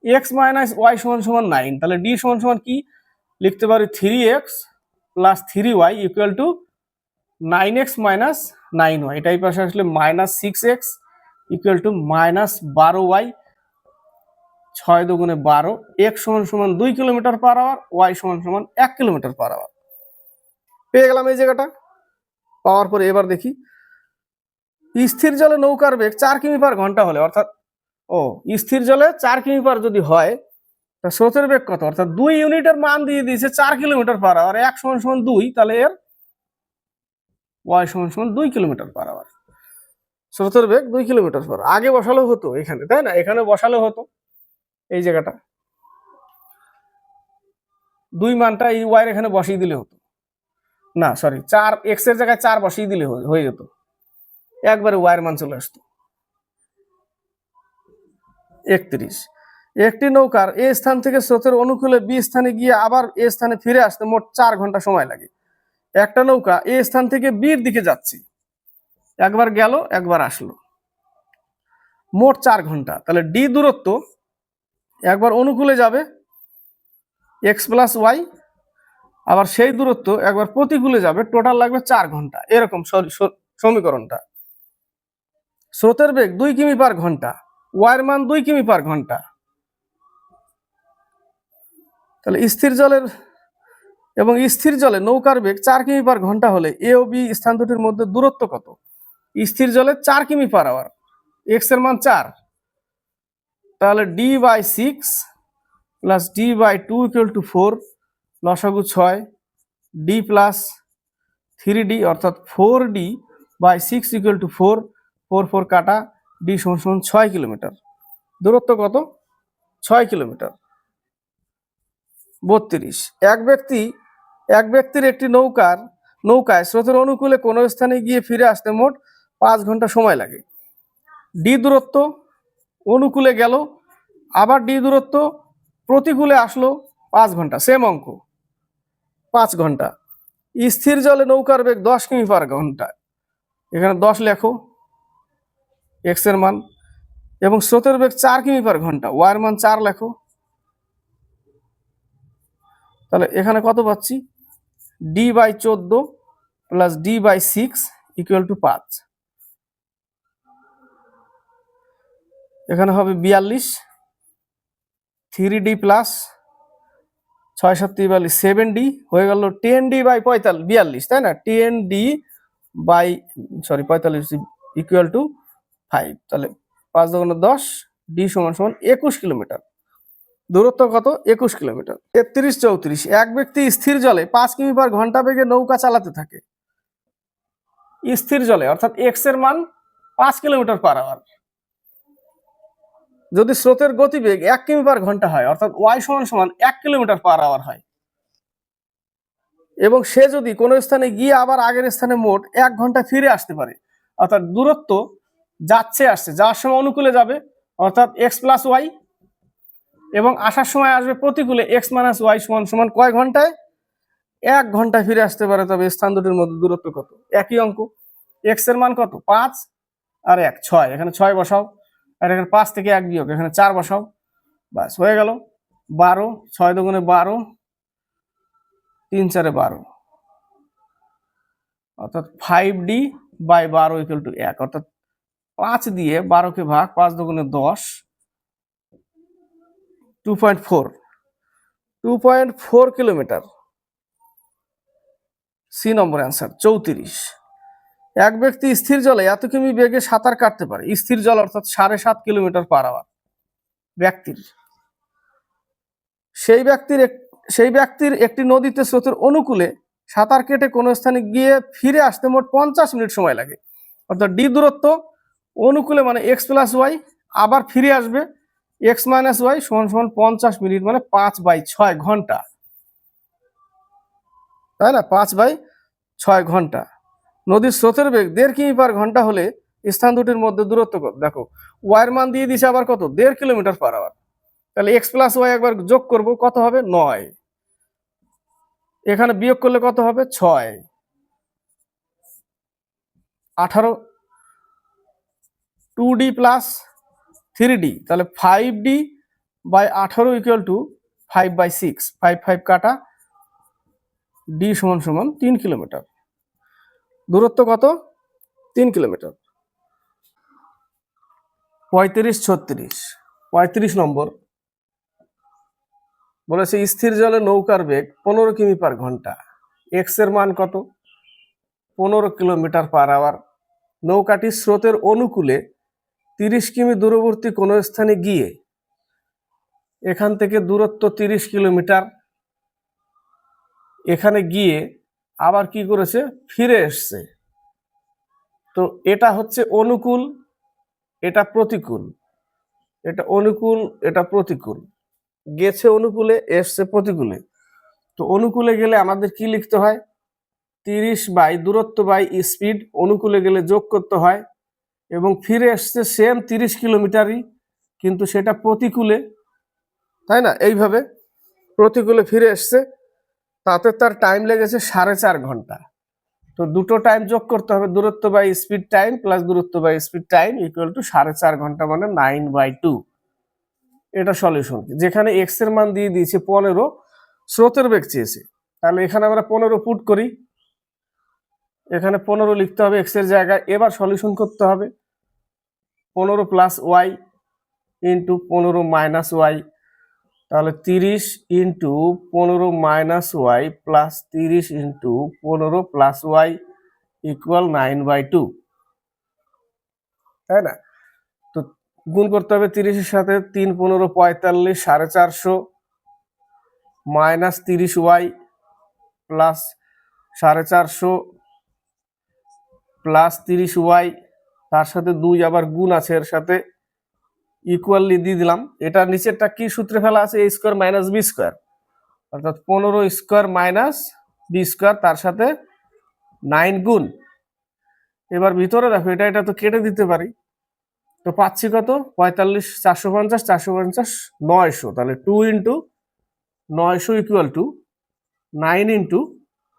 X minus Y সমান সমান 9, তাহলে ডি সমান সমান কি লিখতে পারি? 3x plus 3y equal two 9x minus 9y। এটাই পাশে আসলে minus 6x equal to minus 12y, 6 দুগুণে 12, x সমান সমান 2 কিলোমিটার পার আওয়ার, y সমান সমান 1 কিলোমিটার পার আওয়ার। পেয়ে গেলাম এই জায়গাটা। পাওয়ার পরে এবার দেখি স্থির জলে নৌকার বেগ 4 কিমি পার ঘন্টা হলে, অর্থাৎ স্থির জলে 4 কিমি পার যদি হয়, তা স্রোতের বেগ কত? অর্থাৎ 2 ইউনিটের মান দিয়ে দিয়েছে 4 কিলোমিটার পার আওয়ার, 1 সমান সমান 2, তাহলে এর y সমান সমান 2 কিলোমিটার পার আওয়ার। স্রোতের বেগ 2 কিলোমিটার পার। আগে বসালেও হতো এখানে, তাই না? এখানে বসালেও হতো, এই জায়গাটা 2 মানটা এই ওয়াই এখানে বসিয়ে দিলে হতো, না সরি 4, এক্স এর জায়গায় 4 বসিয়ে দিলে হয়ে যেত, একবারে ওয়াই এর মান চলে আসতো। 31, একটি নৌকার এ স্থান থেকে স্রোতের অনুকূলে বি স্থানে গিয়ে আবার এ স্থানে ফিরে আসতে মোট 4 ঘন্টা সময় লাগে। একটা নৌকা এ স্থান থেকে বির দিকে যাচ্ছে, একবার গেল একবার আসলো, মোট 4 ঘন্টা। তাহলে ডি দূরত্ব একবার অনুকূলে যাবে এক্স প্লাস ওয়াই, আবার সেই দূরত্ব একবার প্রতিকূলে যাবে, টোটাল লাগবে 4 ঘন্টা। এরকম সমীকরণটা। স্রোতের বেগ 2 কিমি পার ঘন্টা, ওয়াইয়ের মান 2 কিমি পার ঘন্টা। তাহলে স্থির জলে নৌকার বেগ 4 কিমি পার ঘন্টা হলে এ ও বি স্থান দুটির মধ্যে দূরত্ব কত? স্থির জলে 4 কিমি পার আওয়ার, এক্স এর মান 4, তাহলে D by 6 plus D by 2 equal to 4, লসাগু 6, ডি প্লাস 3d অর্থাৎ 4d বাই 6 ইকুয়াল টু 4, 4 4 কাটা, ডি সমান সমান 6 কিলোমিটার। দূরত্ব কত? 6 কিলোমিটার। 32, এক ব্যক্তির একটি নৌকায় স্রোতের অনুকূলে কোনো স্থানে গিয়ে ফিরে আসতে মোট 5 ঘন্টা সময় লাগে। ডি দূরত্ব অনুকূলে গেল, আবার ডি দূরত্ব প্রতিকূলে আসলো, 5 ঘন্টা, সেম অঙ্ক, 5 ঘন্টা। স্থির জলে নৌকার বেগ 10 কিমি পার ঘন্টা, এখানে 10 লেখো এক্স এর মান, এবং স্রোতের বেগ 4 কিমি পার ঘন্টা, ওয়াই এর মান 4 লেখো। তাহলে এখানে কত পাচ্ছি? D by 14 plus D by 6 equal to 5, এখানে হবে 42, 3d প্লাস 6 7 42, 7d হয়ে গেল 10d বাই 42, তাই না? 10d বাই 45 ইকুয়াল টু 5, তাহলে 5 দুগুণে 10, ডি সমান সমান 21 কিলোমিটার। দূরত্ব কত? 21 কিলোমিটার। 33 34, এক ব্যক্তি স্থির জলে 5 কিমি পার ঘন্টা বেগে নৌকা চালাতে থাকে। স্থির জলে অর্থাৎ এক্স এর মান 5 কিলোমিটার পার আওয়ার। যদি স্রোতের গতিবেগ 1 কিমি পার ঘন্টা হয়, অর্থাৎ ওয়াই সমান সমান 1 কিলোমিটার পার আওয়ার হয়, এবং সে যদি কোনো স্থানে গিয়ে আবার আগের স্থানে মোট 1 ঘন্টা ফিরে আসতে পারে, অর্থাৎ দূরত্ব যাচ্ছে আসছে, যাওয়ার সময় অনুকূলে যাবে অর্থাৎ এক্স প্লাস ওয়াই, এবং আসার সময় আসবে প্রতিকূলে এক্স মাইনাস ওয়াই সমান সমান কয় ঘন্টায়? 1 ঘন্টায় ফিরে আসতে পারে। তবে স্থান দুটির মধ্যে দূরত্ব কত? একই অঙ্ক। এক্স এর মান কত? 5 আর 1 6, এখানে 6 বসাও, আর এখানে 5 থেকে 1 বিয়োগ, এখানে 4 বসাও, বাস হয়ে গেল 12, 6 দুগুণে 12, 3 4 12, অর্থাৎ 5d বাই 12 ইকুয়াল টু 1, অর্থাৎ 5 দিয়ে 12কে ভাগ, 5 দুগুণে 10, 2.4 কিলোমিটার। সি নম্বর অ্যান্সার। 34, এক ব্যক্তি স্থির জলে এত কিমি বেগে সাঁতার কাটতে পারে। স্থির জল অর্থাৎ 7.5 কিলোমিটার পার আওয়ার। ব্যক্তির, সেই ব্যক্তির একটি নদীতে স্রোতের অনুকূলে সাঁতার কেটে কোনো স্থানে গিয়ে ফিরে আসতে মোট 50 মিনিট সময় লাগে। অর্থাৎ ডি দূরত্ব, অনুকূলে মানে এক্স প্লাস ওয়াই, আবার ফিরে আসবে এক্স মাইনাস ওয়াই সমান সমান 50 মিনিট, মানে 5/6 ঘন্টা, তাই না? 5/6 ঘন্টা। নদীর স্রোতের বেগ 1.5 কিমি পার ঘন্টা হলে স্থান দুটির মধ্যে দূরত্ব কত? দেখো ওয়াইয়ের মান দিয়ে দিছে আবার কত, 1.5 কিলোমিটার পার আওয়ার। তাহলে এক্স প্লাস ওয়াই একবার যোগ করব, কত হবে? 9। এখানে বিয়োগ করলে কত হবে? 6। 18, 2d প্লাস 3d, তাহলে 5d/18 ইকুয়াল টু 5/6, 5 5 কাটা, d সমান সমান 3 কিলোমিটার। দূরত্ব কত? 3 কিলোমিটার। 35 নম্বর বলেছে স্থির জলে নৌকার বেগ 15 কিমি পার ঘন্টা, এক্স এর মান কত? 15 কিলোমিটার পার আওয়ার। নৌকাটি স্রোতের অনুকূলে 30 কিমি দূরবর্তী কোনো স্থানে গিয়ে, এখান থেকে দূরত্ব 30 কিলোমিটার, এখানে গিয়ে আবার কি করেছে? ফিরে এসছে। তো এটা হচ্ছে অনুকূল, এটা প্রতিকূল, এটা অনুকূল, এটা প্রতিকূল। গেছে অনুকূলে, এসছে প্রতিকূলে। তো অনুকূলে গেলে আমাদের কি লিখতে হয়? 30 দূরত্ব বাই স্পিড, অনুকূলে গেলে যোগ করতে হয়, এবং ফিরে এসছে সেম 30 কিলোমিটারই, কিন্তু সেটা প্রতিকূলে, তাই না? এইভাবে প্রতিকূলে ফিরে এসছে, তাতে তার টাইম লেগেছে 4.5 ঘন্টা। তো দুটো টাইম যোগ করতে হবে, দূরত্ব বাই স্পিড টাইম প্লাস দূরত্ব by speed time equal to 4.5 ঘন্টা, মানে 9/2। এটা সলিউশন। যেখানে এক্স এর মান দিয়ে দিয়েছে 15, স্রোতের বেগ চেয়েছে, তাহলে এখানে আমরা 15 পুট করি, এখানে 15 লিখতে হবে এক্স এর জায়গায়। এবার সলিউশন করতে হবে, 15 plus Y into 15 minus Y, তাহলে 30 into 15 minus Y plus 30 into 15 plus Y equal 9/2, তাই না? তো গুণ করতে হবে 30-এর সাথে, 3 15 45, 450 minus 30 Y plus 450 plus 30 Y, তার সাথে 2 আবার গুণ আছে এর সাথে, ইকুয়ালি দিয়ে দিলাম। এটা নিচেরটা কি সূত্রে ফেলা আছে? a square minus B square, অর্থাৎ 15 স্কোয়ার মাইনাস বি স্কোয়ার, তার সাথে 9 গুণ। এবার ভিতরে দেখো এটা তো কেটে দিতে পারি, তো পাচ্ছি কত? 45, 450, 450, 900, তাহলে 2 into 900 equal to 9 into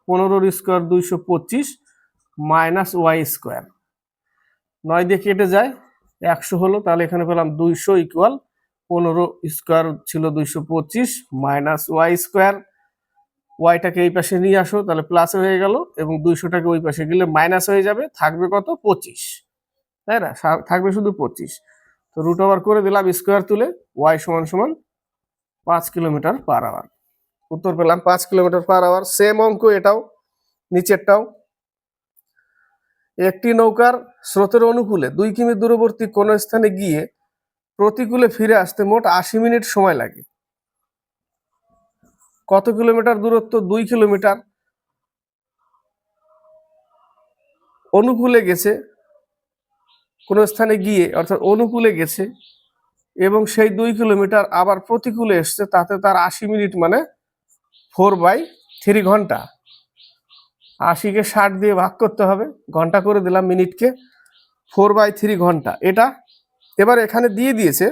15 square 225 minus Y square. 9 দিয়ে কেটে যায়, 100 হলো, তাহলে এখানে পেলাম 200 ইকুয়াল 15 স্কোয়ার ছিল 225 মাইনাস ওয়াই স্কোয়ার। ওয়াইটাকে এই পাশে নিয়ে আসো, তাহলে প্লাস হয়ে গেল, এবং 200টাকে ওই পাশে গেলে মাইনাস হয়ে যাবে, থাকবে কত? 25, তাই না? থাকবে শুধু 25। তো রুট ওভার করে দিলাম স্কোয়ার তুলে, ওয়াই সমান সমান 5 কিলোমিটার পার আওয়ার। উত্তর পেলাম 5 কিলোমিটার পার আওয়ার। সেম অঙ্ক এটাও, নিচেরটাও। একটি নৌকার স্রোতের অনুকূলে 2 কিমি দূরবর্তী কোনো স্থানে গিয়ে প্রতিকূলে ফিরে আসতে মোট 80 মিনিট সময় লাগে। কত কিলোমিটার দূরত্ব? 2 কিলোমিটার। অনুকূলে গেছে কোনো স্থানে গিয়ে, অর্থাৎ অনুকূলে গেছে, এবং সেই 2 কিলোমিটার আবার প্রতিকূলে এসছে, তাতে তার 80 মিনিট, মানে 4/3 ঘন্টা। 80কে 60 দিয়ে ভাগ করতে হবে, ঘন্টা করে দিলাম, মিনিটকে 4/3 ঘন্টা। এটা এবার এখানে দিয়ে দিয়েছে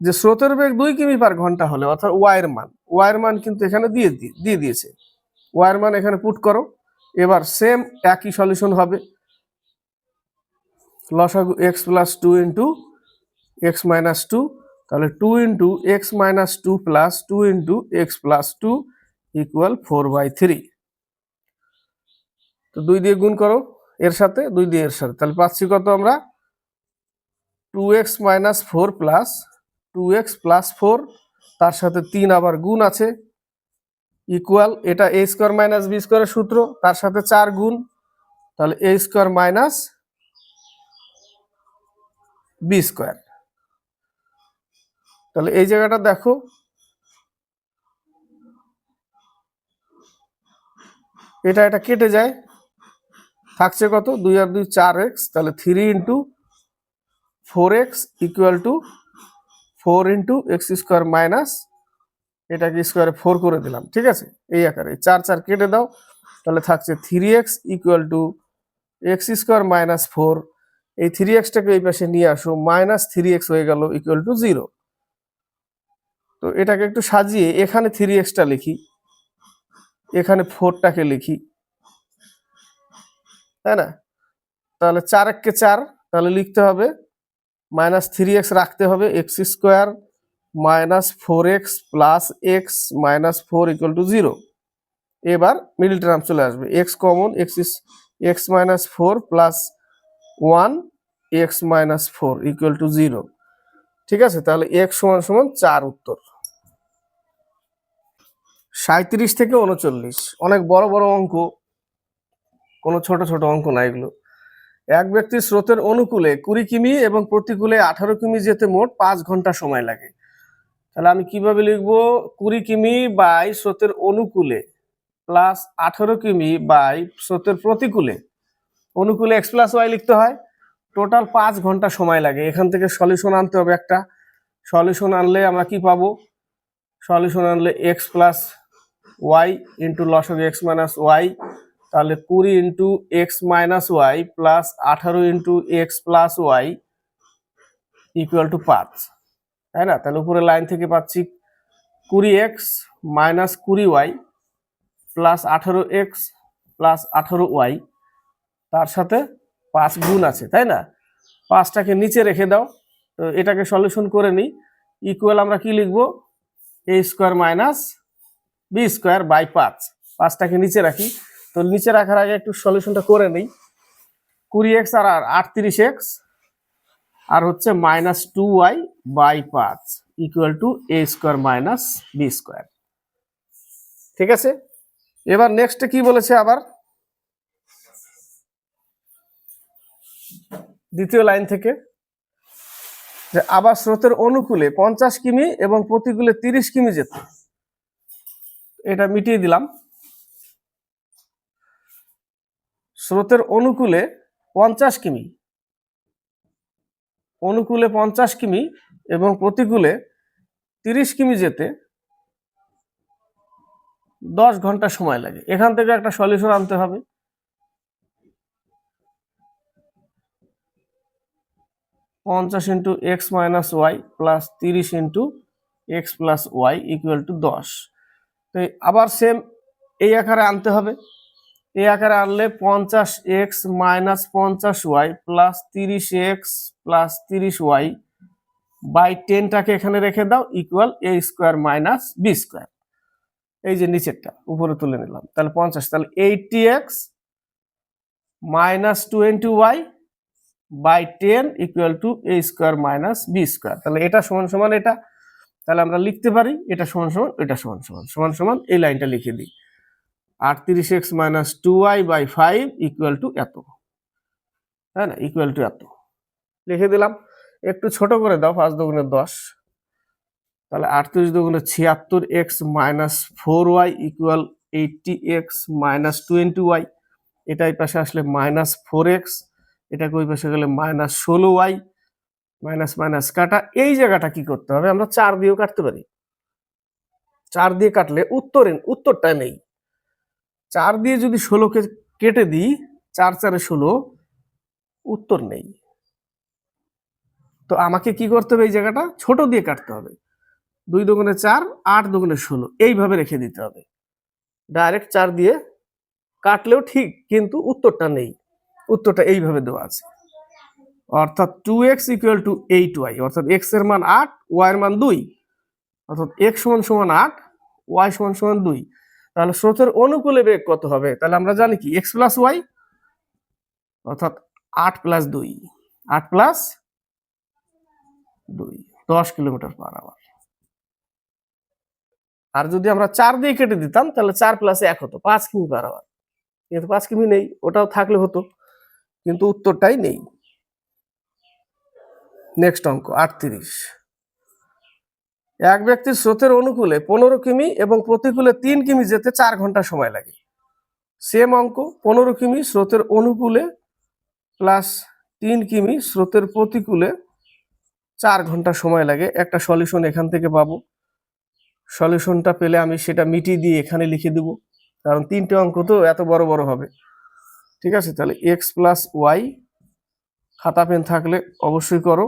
যে স্রোতের বেগ 2 কিমি পার ঘন্টা হলে, অর্থাৎ ওয়াইয়ের মান কিন্তু এখানে দিয়ে দিয়েছে। ওয়াইয়ের মান এখানে পুট করো, এবার সেম একই সলিউশন হবে। লসাগু x plus 2 into x minus 2, তাহলে 2 into x minus 2 plus 2 into x plus 2 equal 4/3। তো 2 দিয়ে গুণ করো এর সাথে, 2 দিয়ে এর সাথে, তাহলে পাচ্ছি কত আমরা? 2x minus 4 plus 2x plus 4, তার সাথে 3 আবার গুণ আছে, ইকুয়াল, এটা a স্কোয়ার মাইনাস বি স্কোয়ারের সূত্র, তার সাথে 4 গুণ, তাহলে a square minus B square. তাহলে এই জায়গাটা দেখো, এটা কেটে যায়, থাকছে কত, 2 আর 2 4x, তাহলে 3 into 4x equal to 4 into x square minus, এটাকে স্কোয়ারে 4 করে দিলাম, ঠিক আছে, এই আকারে 4 4 কেটে দাও, তাহলে থাকছে 3x equal to x square minus 4, এই 3xটাকে এই পাশে নিয়ে আসো, মাইনাস 3x হয়ে গেল ইকুয়াল টু 0। তো এটাকে একটু সাজিয়ে এখানে 3xটা লিখি, এখানে 4টাকে লিখি, তাই না? তাহলে 4 1 কে 4, তাহলে লিখতে হবে মাইনাস 3x রাখতে হবে, x square minus 4x plus x minus 4 equal to 0। এবার মিডল টার্ম চলে আসবে, x common, x minus 4 plus 1 x minus 4 equal to 0, ঠিক আছে। তাহলে এক্স সমান সমান 4 উত্তর। 37 থেকে 39 অনেক বড় বড় অঙ্ক, কোনো ছোট ছোট অঙ্ক না এগুলো। এক ব্যক্তির স্রোতের অনুকূলে 20 কিমি এবং প্রতিকূলে 18 কিমি যেতে মোট 5 ঘন্টা সময় লাগে। তাহলে আমি কিভাবে লিখবো, 20 কিমি বাই স্রোতের অনুকূলে প্লাস 18 কিমি বাই স্রোতের প্রতিকূলে, অনুকূলে এক্স প্লাস ওয়াই লিখতে হয়, টোটাল 5 ঘন্টা সময় লাগে। এখান থেকে সলিউশন আনতে হবে একটা, সলিউশন আনলে আমরা কি পাবো, সলিউশন আনলে এক্স প্লাস ওয়াই ইন্টু লসাগু এক্স মাইনাস ওয়াই, তাহলে 20 into x minus Y plus 18 into x plus Y equal to 5, তাই না? তাহলে উপরে লাইন থেকে পাচ্ছি 20x minus 20y plus 18x plus 18y, তার সাথে 5 গুণ আছে, তাই না? 5টাকে নিচে রেখে দাও, তো এটাকে সলিউশন করে নিই, ইকুয়াল আমরা কি লিখবো, a square minus B square by 5, 5টাকে নিচে রাখি। তো নিচে রাখার আগে একটু সলিউশনটা করে নিই, 20x আর 38x আর হচ্ছে minus 2y by 5 equal to A square minus B square, ঠিক আছে। এবার নেক্সটে কি বলেছে, আবার দ্বিতীয় লাইন থেকে, যে আবার স্রোতের অনুকূলে 50 কিমি এবং প্রতিকূলে 30 কিমি যেত, এটা মিটিয়ে দিলাম। স্রোতের অনুকূলে 50 কিমি, অনুকূলে 50 কিমি এবং প্রতিকূলে 30 কিমি যেতে 10 ঘন্টা সময় লাগে। এখান থেকে একটা সলিউশন আনতে হবে, পঞ্চাশ into x minus Y plus 30 into x plus Y equal to 10। তো আবার সেম এই আকারে আনতে হবে, এই আকারে আনলে 50x minus 50y plus 30x plus 30y by 10টাকে এখানে রেখে দাও, equal a square minus B square, এই যে নিচেরটা উপরে তুলে নিলাম, তাহলে 50, তাহলে 80x minus 20y by 10 equal to A square minus B square. তাহলে এটা সমান সমান এটা, তাহলে আমরা লিখতে পারি এটা সমান সমান এটা সমান সমান সমান সমান, এই লাইনটা লিখে দিই, 38x minus 2y by 5 equal two এত, তাই না, ইকুয়াল টু এত লিখে দিলাম। একটু ছোট করে দাও, 5 দুগুণে 10, তাহলে 38 দুগুণে 76x minus 4y equal 80x minus 20y, এটা এই পাশে আসলে মাইনাস 4x, এটাকে ওই পাশে গেলে মাইনাস 16y, মাইনাস মাইনাস কাটা, এই জায়গাটা কি করতে হবে, আমরা 4 দিয়েও কাটতে পারি, 4 দিয়ে কাটলে উত্তরটা নেই, 4 দিয়ে যদি 16কে কেটে দিই, 4 4 16, উত্তর নেই। তো আমাকে কি করতে হবে, এই জায়গাটা ছোট দিয়ে কাটতে হবে, 2 দুগুণে 4, 8 দুগুণে 16, এইভাবে রেখে দিতে হবে। ডাইরেক্ট 4 দিয়ে কাটলেও ঠিক, কিন্তু উত্তরটা নেই, উত্তরটা এইভাবে দেওয়া আছে, অর্থাৎ 2x ইকুয়াল টু 8y, অর্থাৎ x এর মান 8, y এর মান 2, অর্থাৎ x সমান সমান 8, y সমান সমান 2। তাহলে স্রোতের অনুকূলে বেগ কত হবে, তাহলে আমরা জানি কি x প্লাস ওয়াই, অর্থাৎ 8 plus 2, 8 plus 2, 10 kilometre per hour. আর যদি আমরা 4 দিয়ে কেটে দিতাম, তাহলে 4 প্লাস 1 হতো 5 কিমি পার আওয়ার, কিন্তু 5 কিমি নেই, ওটাও থাকলে হতো, কিন্তু উত্তরটাই নেই। নেক্সট অঙ্ক 38, এক ব্যক্তির স্রোতের অনুকূলে 15 কিমি এবং প্রতিকূলে 3 কিমি যেতে 4 ঘন্টা সময় লাগে। সেম অঙ্ক, 15 কিমি স্রোতের অনুকূলে প্লাস 3 কিমি স্রোতের প্রতিকূলে 4 ঘন্টা সময় লাগে। একটা সলিউশন এখান থেকে পাবো। সলিউশনটা পেলে আমি সেটা মিটিয়ে দিয়ে এখানে লিখে দেব, কারণ 3টে অঙ্ক তো এত বড় বড় হবে। ঠিক আছে, তাহলে এক্স প্লাস ওয়াই, খাতা পেন থাকলে অবশ্যই করো।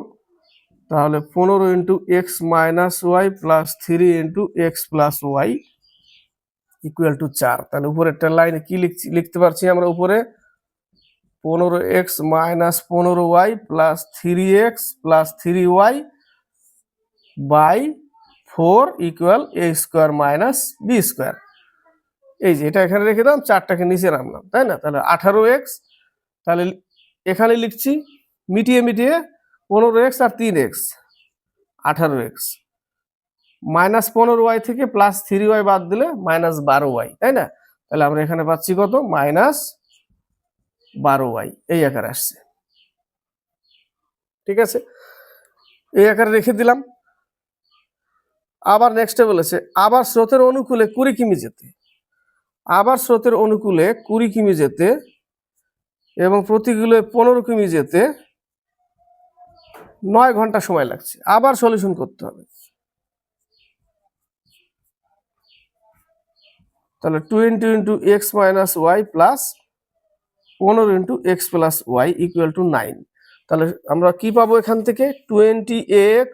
তাহলে 15 into x minus Y plus 3 into x plus Y equal to 4। তাহলে উপরেরটা লাইনে কি লিখতে পারছি আমরা? উপরে 15x minus 15y plus 3x plus 3y by 4 equal a square minus b square. এই যে এটা এখানে রেখে দিলাম, 4টাকে নিচে নামলাম, তাই না? তাহলে 18x, তাহলে এখানে লিখছি মিটিয়ে মিটিয়ে 15x আর 3x 18x, মাইনাস 15y থেকে প্লাস 3y বাদ দিলে মাইনাস 12y, তাই না? তাহলে আমরা এখানে পাচ্ছি কত? মাইনাস 12y, এই আকারে আসছে। ঠিক আছে, এই আকারে রেখে দিলাম। আবার নেক্সটে বলেছে আবার স্রোতের অনুকূলে 20 কিমি যেতে, আবার স্রোতের অনুকূলে 20 কিমি যেতে এবং প্রতিকূলে 15 কিমি যেতে 9 ঘন্টা সময় লাগছে। আবার সলিউশন করতে হবে। তাহলে 20 into x minus Y plus 15 into x plus Y equal to 9। তাহলে আমরা কি পাবো এখান থেকে? 20x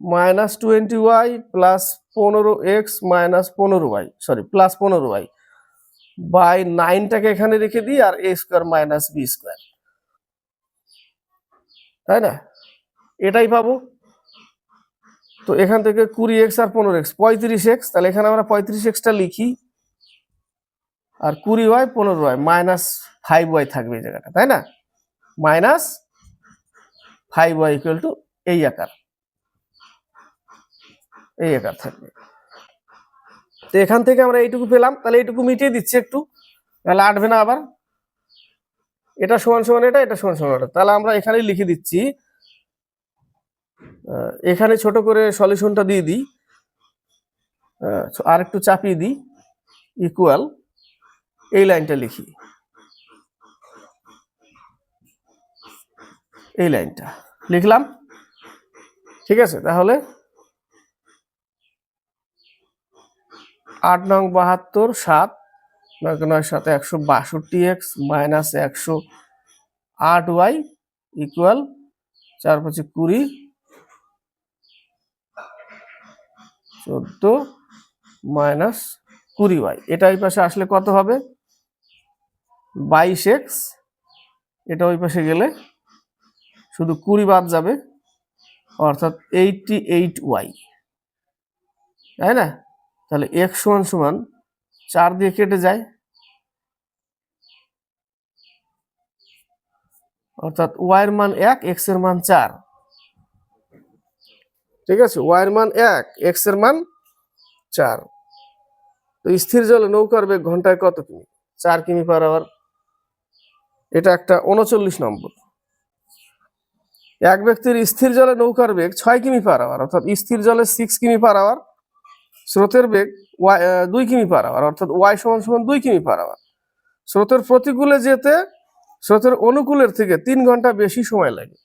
minus 20y plus 15x minus 15y, sorry plus 15y by 9টাকে এখানে রেখে দিই আর a square minus b square, তাই না? এটাই পাবো। তো এখান থেকে 20x আর 15x 35x, তাহলে এখানে আমরা 35xটা লিখি আর 20y 15y মাইনাস 5y থাকবে এই জায়গাটা, তাই না? মাইনাস 5y ইকুয়াল টু এই আকার, এই আকার থাকবে। তো এখান থেকে আমরা এইটুকু পেলাম, তাহলে এইটুকু মিটিয়ে দিচ্ছি একটু, তাহলে আটবে না আবার। এটা সমান সমান এটা, এটা সমান সমান এটা, তাহলে আমরা এখানেই লিখে দিচ্ছি। এখানে ছোট করে সলিউশনটা দিয়ে দিই, আর একটু চাপিয়ে দিই, ইকুয়াল এই লাইনটা লিখি, এই লাইনটা লিখলাম। ঠিক আছে, তাহলে 8 নং 72 7 9 7 162x minus 108y equal 4 5 20 14 minus 20y। এটা ওই পাশে আসলে কত হবে? 22x। এটা ওই পাশে গেলে শুধু 20 বাদ যাবে, অর্থাৎ 88y, তাই না? তাহলে x সমান সমান 4 দিয়ে কেটে যায়, অর্থাৎ y এর মান 1, x এর মান 4। ঠিক আছে, y এর মান 1, x এর মান 4। তো স্থির জলে নৌকার বেগ ঘন্টায় কত কিমি? 4 কিমি পার আওয়ার। এটা একটা 39 নম্বর। এক ব্যক্তির স্থির জলে নৌকার বেগ 6 কিমি পার আওয়ার, অর্থাৎ স্থির জলে 6 কিমি পার আওয়ার। স্রোতের বেগ 2 কিমি পার আওয়ার, অর্থাৎ y সমান সমান 2 কিমি পার আওয়ার। স্রোতের প্রতিকূলে যেতে স্রোতের অনুকূলের থেকে 3 ঘন্টা বেশি সময় লাগে,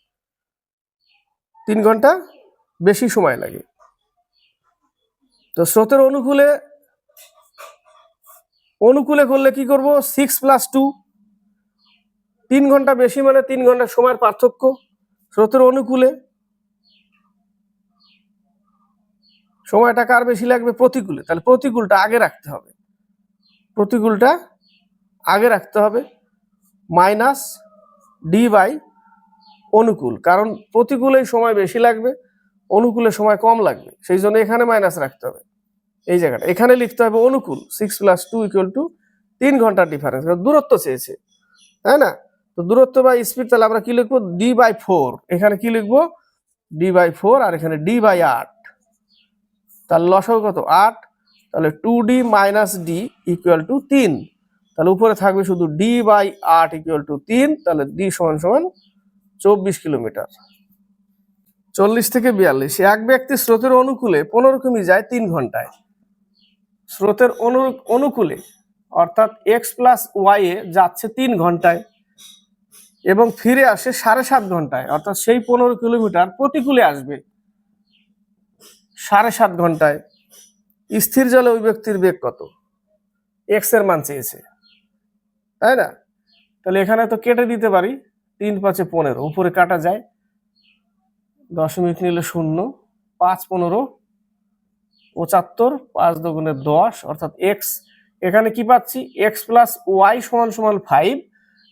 3 ঘন্টা বেশি সময় লাগে। তো স্রোতের অনুকূলে করলে কি করব? 6 প্লাস 2, 3 ঘন্টা বেশি মানে 3 ঘন্টা সময়ের পার্থক্য। স্রোতের অনুকূলে সময়টা কার বেশি লাগবে? প্রতিকূলে। তাহলে প্রতিকূলটা আগে রাখতে হবে, প্রতিকূলটা আগে রাখতে হবে। মাইনাস ডি বাই অনুকূল, কারণ প্রতিকূলে সময় বেশি লাগবে, অনুকূলে সময় কম লাগবে, সেই জন্য এখানে মাইনাস রাখতে হবে। এই জায়গাটা এখানে লিখতে হবে অনুকূল 6 প্লাস 2 ইকুয়াল টু 3 ঘন্টার ডিফারেন্স, দূরত্ব চেয়েছে, তাই না? তো দূরত্ব বা স্পিড, তাহলে আমরা কি লিখবো? D by 4। এখানে কি লিখবো? ডি বাই 4, আর এখানে ডি বাই 8। তাহলে লসাগু কত? 8। তাহলে 2d minus D equal to 3। তাহলে উপরে থাকবে শুধু ডি বাই 8 ইকুয়াল টু 3। তাহলে ডি সমান সমান 24 কিলোমিটার। 40 থেকে 42। এক ব্যক্তি স্রোতের অনুকূলে 15 কিমি যায় 3 ঘন্টায়। স্রোতের অনুকূলে অর্থাৎ এক্স প্লাস ওয়াই এ যাচ্ছে 3 ঘন্টায় এবং ফিরে আসে 7.5 ঘন্টায়, অর্থাৎ সেই 15 কিলোমিটার প্রতিকূলে আসবে 7.5 ঘন্টায়। স্থির জলে ওই ব্যক্তির বেগ কত? এক্স এর মান চেয়েছে, তাই না? তাহলে এখানে তো কেটে দিতে পারি, 3 5 15, উপরে কাটা যায়, দশমিক নিলে 0, 5 15 75, 5 দুগুণে 10, অর্থাৎ এক্স। এখানে কি পাচ্ছি? এক্স প্লাস ওয়াই সমান সমান 5,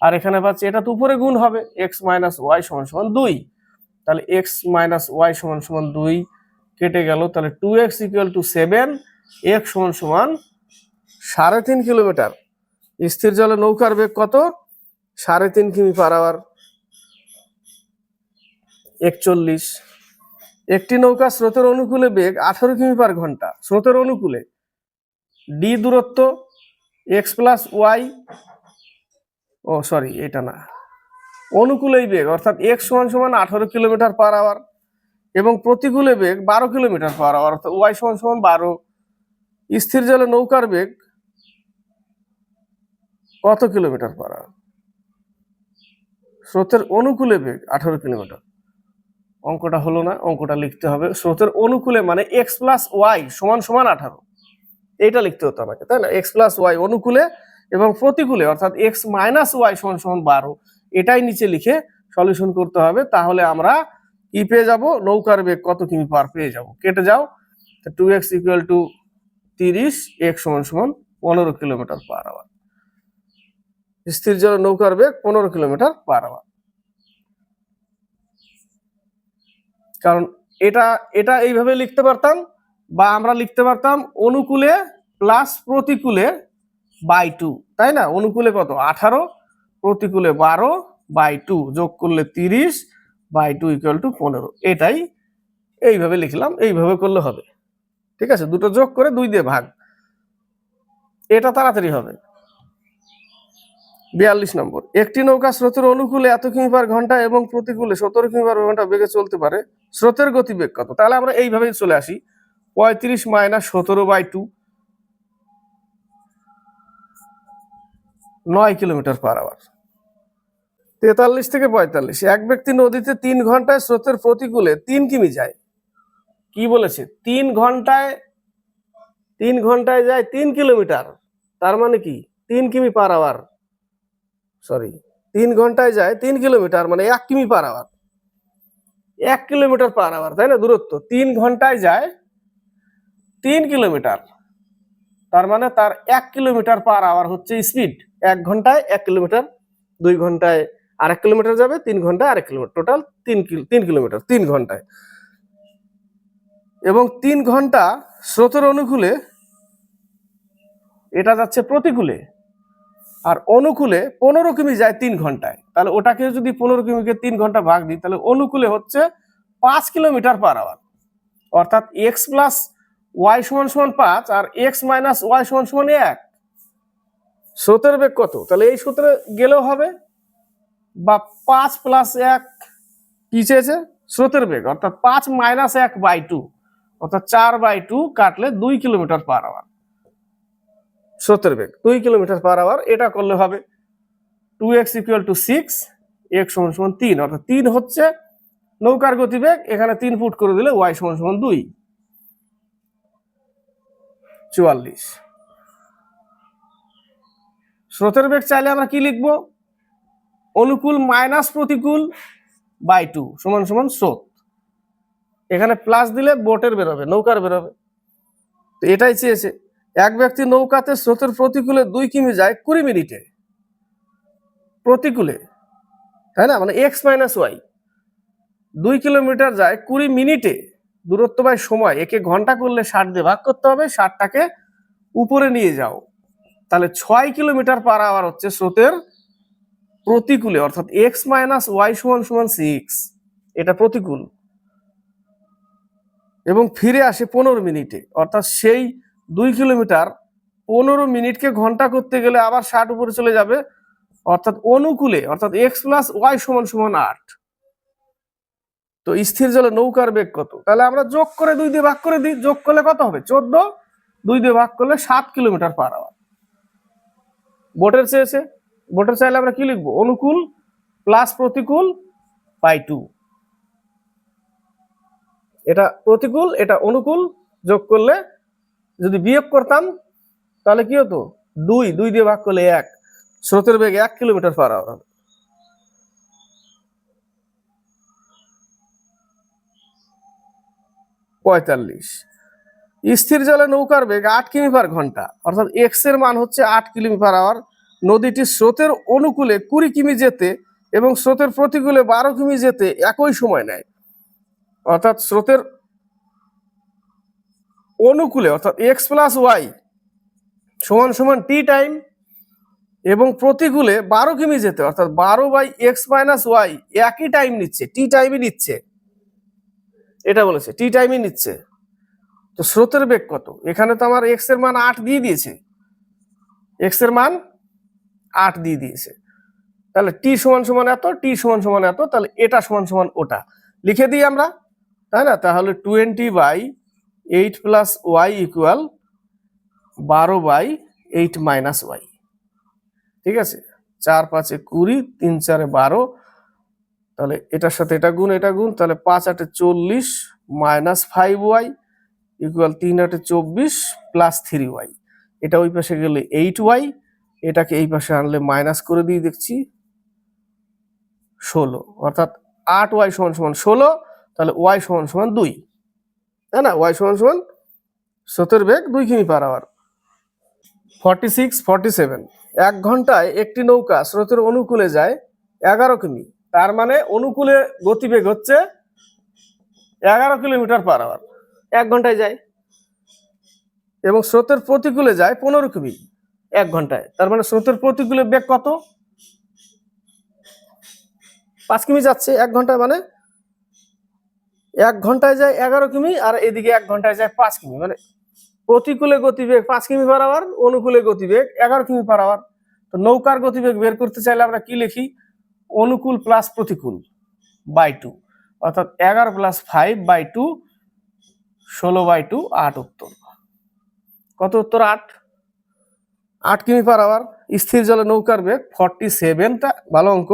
আর এখানে পাচ্ছি এটা তো উপরে গুণ হবে, এক্স মাইনাস ওয়াই সমান সমান 2। তাহলে এক্স মাইনাস ওয়াই সমান সমান 2 কেটে গেল, তাহলে 2x ইকুয়াল টু 7, এক্স সমান সমান 3.5 কিলোমিটার। স্থির জলে নৌকার বেগ কত? 3.5 কিমি পার আওয়ার। 41। একটি নৌকা স্রোতের অনুকূলে বেগ 18 কিমি পার ঘন্টা। স্রোতের অনুকূলে ডি দূরত্ব, এক্স প্লাস ওয়াই, এটা না, অনুকূলেই বেগ অর্থাৎ এক্স সমান সমান 18 কিলোমিটার পার আওয়ার এবং প্রতিকূলে বেগ 12 কিলোমিটার পার আওয়ার, অর্থাৎ ওয়াই সমান সমান 12। স্থির জলে নৌকার বেগ কত কিলোমিটার পার আওয়ার? স্রোতের অনুকূলে বেগ 18 কিলোমিটার। অঙ্কটা হলো না, অঙ্কটা লিখতে হবে। স্রোতের অনুকূলে মানে এক্স প্লাস ওয়াই সমান সমান 18, এইটা লিখতে হতো আমাকে, তাই না? এক্স প্লাস ওয়াই অনুকূলে এবং প্রতিকূলে অর্থাৎ এক্স মাইনাস ওয়াই সমান সমান 12, এটাই নিচে লিখে সলিউশন করতে হবে। তাহলে আমরা কি পেয়ে যাব? নৌকার বেগ কত কিমি পার পেয়ে যাব। কেটে যাও, 2x ইকুয়াল টু 30, এক্স সমান সমান 15 কিলোমিটার পার আওয়ার। স্থির জলে নৌকার বেগ 15 কিলোমিটার পার আওয়ার। কারণ এটা এটা এইভাবে লিখতে পারতাম, বা আমরা লিখতে পারতাম অনুকূলে প্লাস প্রতিকূলে বাই 2, তাই না? অনুকূলে কত? 18, প্রতিকূলে 12 বাই 2, যোগ করলে 30 বাই 2 ইকুয়াল টু 15। এটাই এইভাবে লিখলাম, এইভাবে করলে হবে, ঠিক আছে? দুটো যোগ করে 2 দিয়ে ভাগ, এটা তাড়াতাড়ি হবে। 42 নম্বর। একটি নৌকা স্রোতের অনুকূলে এত কিমি পার ঘন্টা এবং প্রতিকূলে 17 কিমি পার ঘন্টা বেগে চলতে পারে। স্রোতের গতিবেগ কত? তাহলে আমরা এইভাবেই চলে আসি, 35 minus 17 by 2, 9 kilometre per hour. 43 থেকে 45। এক ব্যক্তি নদীতে 3 ঘন্টায় স্রোতের প্রতিকূলে 3 কিমি যায়। কি বলেছে? 3 ঘন্টায় যায় 3 কিলোমিটার, তার মানে কি 3 কিমি পার আওয়ার, 3 ঘন্টায় যায় 3 কিলোমিটার মানে 1 কিমি per hour, 1 kilometre per hour, তাই না? দূরত্ব 3 ঘন্টায় যায় 3 কিলোমিটার, তার মানে তার 1 কিলোমিটার পার আওয়ার হচ্ছে স্পিড। 1 ঘন্টায় 1 কিলোমিটার, 2 ঘন্টায় 1.5 কিলোমিটার যাবে, 3 ঘন্টায় 1.5 কিলোমিটার, টোটাল 3 কিলোমিটার 3 ঘন্টায়। এবং 3 ঘন্টা স্রোতের অনুকূলে, এটা যাচ্ছে প্রতিকূলে, আর অনুকূলে 15 কিমি যায় 3 ঘন্টায়। তাহলে ওটাকে যদি 15 কিমিকে 3 ঘন্টা ভাগ দিই, তাহলে অনুকূলে হচ্ছে 5 কিলোমিটার পার আওয়ার, অর্থাৎ এক্স প্লাস ওয়াই সমান সমান 5 আর এক্স মাইনাস ওয়াই সমান সমান 1। স্রোতের বেগ কত? তাহলে এই সূত্রে গেলেও হবে, বা 5 প্লাস 1 কি চেয়েছে? স্রোতের বেগ, অর্থাৎ 5 মাইনাস 1 বাই 2, অর্থাৎ 4 বাই 2 কাটলে 2 কিলোমিটার পার আওয়ার। স্রোতের বেগ 2 কিলোমিটার পার আওয়ার, এটা করলে হবে 2x ইকুয়াল টু 6, x সমান সমান 3, অর্থাৎ 3 হচ্ছে নৌকার গতিবেগ, এখানে 3 ফুট করে দিলে y সমান সমান 2। 44। স্রোতের বেগ চাইলে আমরা কি লিখবো? অনুকূল মাইনাস প্রতিকূল বাই 2 সমান সমান স্রোত। এখানে প্লাস দিলে বোটের বেরোবে, নৌকার বেরোবে, তো এটাই চেয়েছে। এক ব্যক্তি নৌকাতে স্রোতের প্রতিকূলে 2 কিমি যায় 20 মিনিটে, প্রতিকূলে, তাই না? মানে এক্স মাইনাস ওয়াই, 2 কিলোমিটার যায় 20 মিনিটে, দূরত্ব বাই সময়, একে ঘন্টা করলে 60 দিয়ে ভাগ করতে হবে, 60টাকে উপরে নিয়ে যাও, তাহলে 6 কিলোমিটার পার আওয়ার হচ্ছে স্রোতের প্রতিকূলে, অর্থাৎ এক্স মাইনাস ওয়াই সমান সমান 6, এটা প্রতিকূল, এবং ফিরে আসে 15 মিনিটে, অর্থাৎ সেই 2 কিলোমিটার 15 মিনিটকে ঘন্টা করতে গেলে আবার 60 উপরে চলে যাবে, অর্থাৎ অনুকূলে, অর্থাৎ এক্স প্লাস ওয়াই সমান সমান 8। তো স্থির জলে নৌকার বেগ কত? তাহলে আমরা যোগ করে 2 দিয়ে ভাগ করে দিই। যোগ করলে কত হবে? 14, 2 দিয়ে ভাগ করলে 7 কিলোমিটার পার আওয়ার। বোটের চেয়েছে, বোটের চাইলে আমরা কি লিখবো? অনুকূল প্লাস প্রতিকূল বাই 2। এটা প্রতিকূল, এটা অনুকূল, যোগ করলে যদি বিয়োগ করতাম তাহলে কি হতো? 2 দিয়ে ভাগ করলে 1। স্রোতের বেগ 1 কিলোমিটার পার আওয়ার হবে। পঁয়তাল্লিশ। স্থির জলে নৌকার বেগ 8 কিমি পার ঘন্টা, অর্থাৎ এক্স এর মান হচ্ছে 8 কিমি পার আওয়ার। নদীটি স্রোতের অনুকূলে 20 কিমি যেতে এবং স্রোতের প্রতিকূলে 12 কিমি যেতে একই সময় নেয়। অর্থাৎ স্রোতের অনুকূলে অর্থাৎ এক্স প্লাস ওয়াই সমান সমান টি টাইম এবং প্রতিকূলে 12 কিমি যেতে অর্থাৎ 12/x - ওয়াই একই টাইম নিচ্ছে, টি টাইমই নিচ্ছে। এটা বলেছে টি টাইমই নিচ্ছে। তো স্রোতের বেগ কত? এখানে তো আমার এক্স এর মান 8 দিয়ে দিয়েছে, এক্স এর মান 8 দিয়ে দিয়েছে। তাহলে টি সমান সমান এত, টি সমান সমান এত, তাহলে এটা সমান সমান ওটা লিখে দিই আমরা, তাই না? তাহলে 20/8 plus Y equal 12/8 minus Y. ঠিক আছে, 4 5 20, 3 4 12, তাহলে এটার সাথে এটা গুণ, এটা গুণ, তাহলে 5 8 40 minus 5y equal 3 8 24 plus 3y। এটা ওই পাশে গেলে 8y, এটাকে এই পাশে আনলে মাইনাস করে দিয়ে দেখছি 16, অর্থাৎ 8y সমান সমান 16, তাহলে y সমান সমান 2, তাই না? y সমান সমান স্রোতের বেগ 2 কিমি পার আওয়ার। 46 47, 1 ঘন্টায় একটি নৌকা স্রোতের অনুকূলে যায় 11 কিমি, তার মানে অনুকূলে গতিবেগ হচ্ছে 11 কিলোমিটার পার আওয়ার, 1 ঘন্টায় যায়। এবং স্রোতের প্রতিকূলে যায় 15 কিমি 1 ঘন্টায়, তার মানে স্রোতের প্রতিকূলে বেগ কত? 5 কিমি যাচ্ছে 1 ঘন্টায়, মানে 1 ঘন্টায় যায় 11 কিমি আর এদিকে 1 ঘন্টায় যায় 5 কিমি, মানে প্রতিকূলে গতিবেগ 5 কিমি পার আওয়ার, অনুকূলে গতিবেগ 11 কিমি পার আওয়ার। তো নৌকার গতিবেগ বের করতে চাইলে আমরা কি লিখি? অনুকূল প্লাস প্রতিকূল বাই 2, অর্থাৎ 11 প্লাস 5/2, 16/2, 8 উত্তর। কত উত্তর? 8 কিমি পার আওয়ার। স্থির জলে নৌকার বেগ 47টা, ভালো অঙ্ক।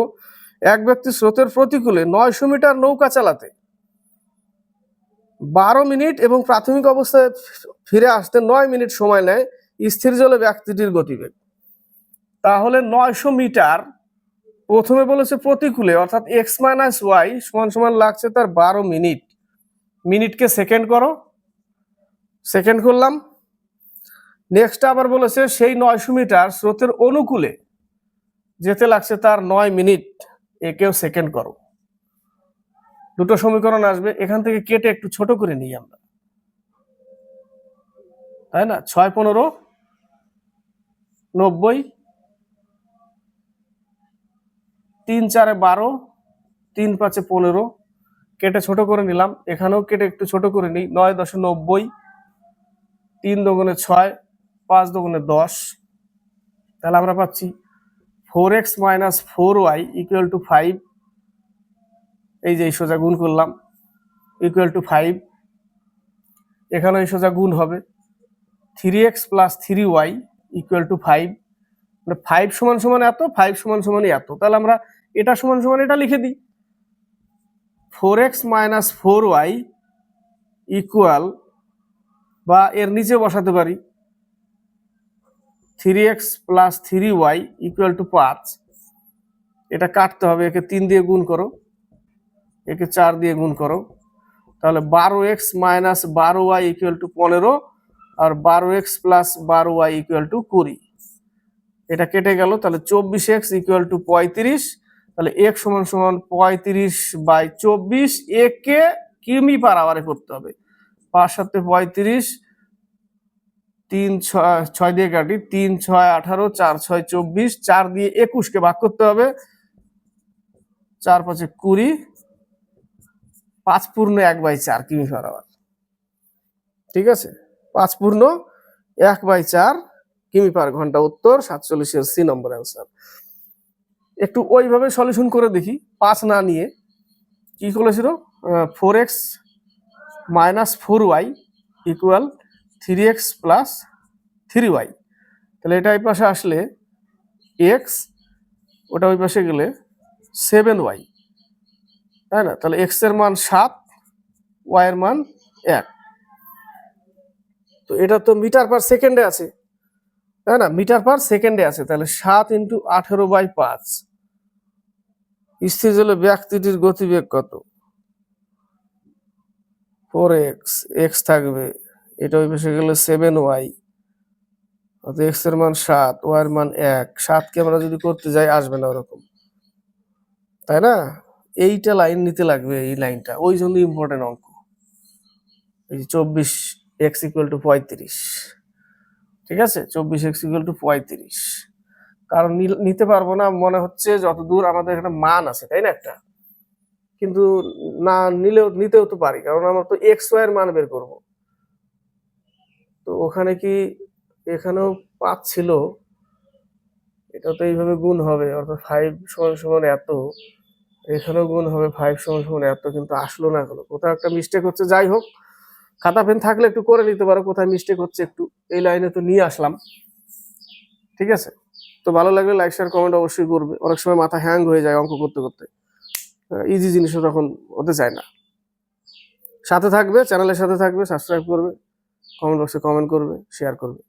এক ব্যক্তি স্রোতের প্রতিকূলে 900 মিটার নৌকা চালাতে 12 মিনিট এবং প্রাথমিক অবস্থায় ফিরে আসতে 9 মিনিট সময় নেয়। স্থির জলে ব্যক্তিটির গতিবেগ। তাহলে 900 মিটার প্রথমে বলেছে প্রতিকূলে, অর্থাৎ এক্স মাইনাস ওয়াই সমান সমান লাগছে তার 12 মিনিট। মিনিটকে সেকেন্ড করো, সেকেন্ড করলাম। নেক্সট আবার বলেছে সেই 900 মিটার স্রোতের অনুকূলে যেতে লাগছে তার 9 মিনিট, একেও সেকেন্ড করো। দুটো সমীকরণ আসবে, এখান থেকে কেটে একটু ছোট করে নিই আমরা, তাই না? 6 15 90, 3 4 12, 3 5 15, কেটে ছোট করে নিলাম। এখানেও কেটে একটু ছোট করে নিই। 9 10 90, 3 দুগুণে 6, 5 দুগুণে 10, তাহলে আমরা পাচ্ছি 4x - 4y = 5। এই যে সোজা গুণ করলাম, = 5। এখানে এই সোজা গুণ হবে 3x + 3y = 5, মানে 5 সমান সমান এত, 5 সমান সমান এত। তাহলে আমরা এটা সমান সমান এটা লিখে দিই, 4x - 4y ইকুয়াল, বা এর নিচে বসাতে পারি 3x + 3y = 5। এটা কাটতে হবে, একে 3 দিয়ে গুণ করো, একে 4 দিয়ে গুণ করো, তাহলে 12x - 12y = 15 আর 12x + 12y = 20। এটা কেটে গেল, তাহলে 24x = 35। তাহলে x সমান সমান 35/24, একে কিমি পার আওয়ারে করতে হবে। 5 7 35, 3 6 দিয়ে কাটি, 3 6 18, 4 6 24, 4 দিয়ে 21 কে ভাগ করতে হবে, 4 5 20, 5 পূর্ণ 1/4 কিমি পার আওয়ার। ঠিক আছে, 5 পূর্ণ 1/4 কিমি পার ঘন্টা উত্তর 47 এর সি নম্বর অ্যান্সার। একটু ওইভাবে সলিউশন করে দেখি, 5 না নিয়ে। কি বলেছিল, 4x minus 4y equal 3x plus 3y। তাহলে এটা এই পাশে আসলে x, ওটা ওই পাশে গেলে 7y, তাই না? তাহলে x এর মান 7, y এর মান 1। তো এটা তো মিটার পার সেকেন্ডে আছে, তাই না? মিটার পার সেকেন্ডে আছে, তাহলে 7 × 18/5। স্থির জলে ব্যক্তিটির গতিবেগ কত? 4x, x থাকবে, এটা ওই পাশে গেলে 7y, অর্থাৎ x এর মান 7, y এর মান 1। 7 কে আমরা যদি করতে যাই আসবে না ওরকম, তাই না? এইটা লাইন নিতে লাগবে, এই লাইনটা, ওই জন্য ইম্পর্টেন্ট অঙ্ক। এই 24x = 35, ঠিক আছে? 24x = 35। কারণ নিতে পারবো না মনে হচ্ছে যতদূর আমাদের একটা মান আছে, তাই না? একটা, কিন্তু না নিতেও তো পারি, কারণ আমরা তো x y এর মান বের করব। তো ওখানে কি এখানেও 5 ছিল, এটা তো এইভাবে গুণ হবে, অর্থাৎ 5 = এত, এখানেও গুণ হবে 5 = এত, কিন্তু আসলো না, হলো কোথাও একটা মিস্টেক হচ্ছে। যাই হোক, খাতা পেন থাকলে একটু করে নিতে পারো কোথায় মিস্টেক হচ্ছে, একটু এই লাইনে তো নিয়ে আসলাম, ঠিক আছে? তো ভালো লাগলে লাইক শেয়ার কমেন্ট অবশ্যই করবে। অনেক সময় মাথা হ্যাং হয়ে যায় অঙ্ক করতে করতে, ইজি জিনিসও তখন হতে চায় না। সাথে থাকবে, চ্যানেলের সাথে থাকবে, সাবস্ক্রাইব করবে, কমেন্ট বক্সে কমেন্ট করবে, শেয়ার করবে।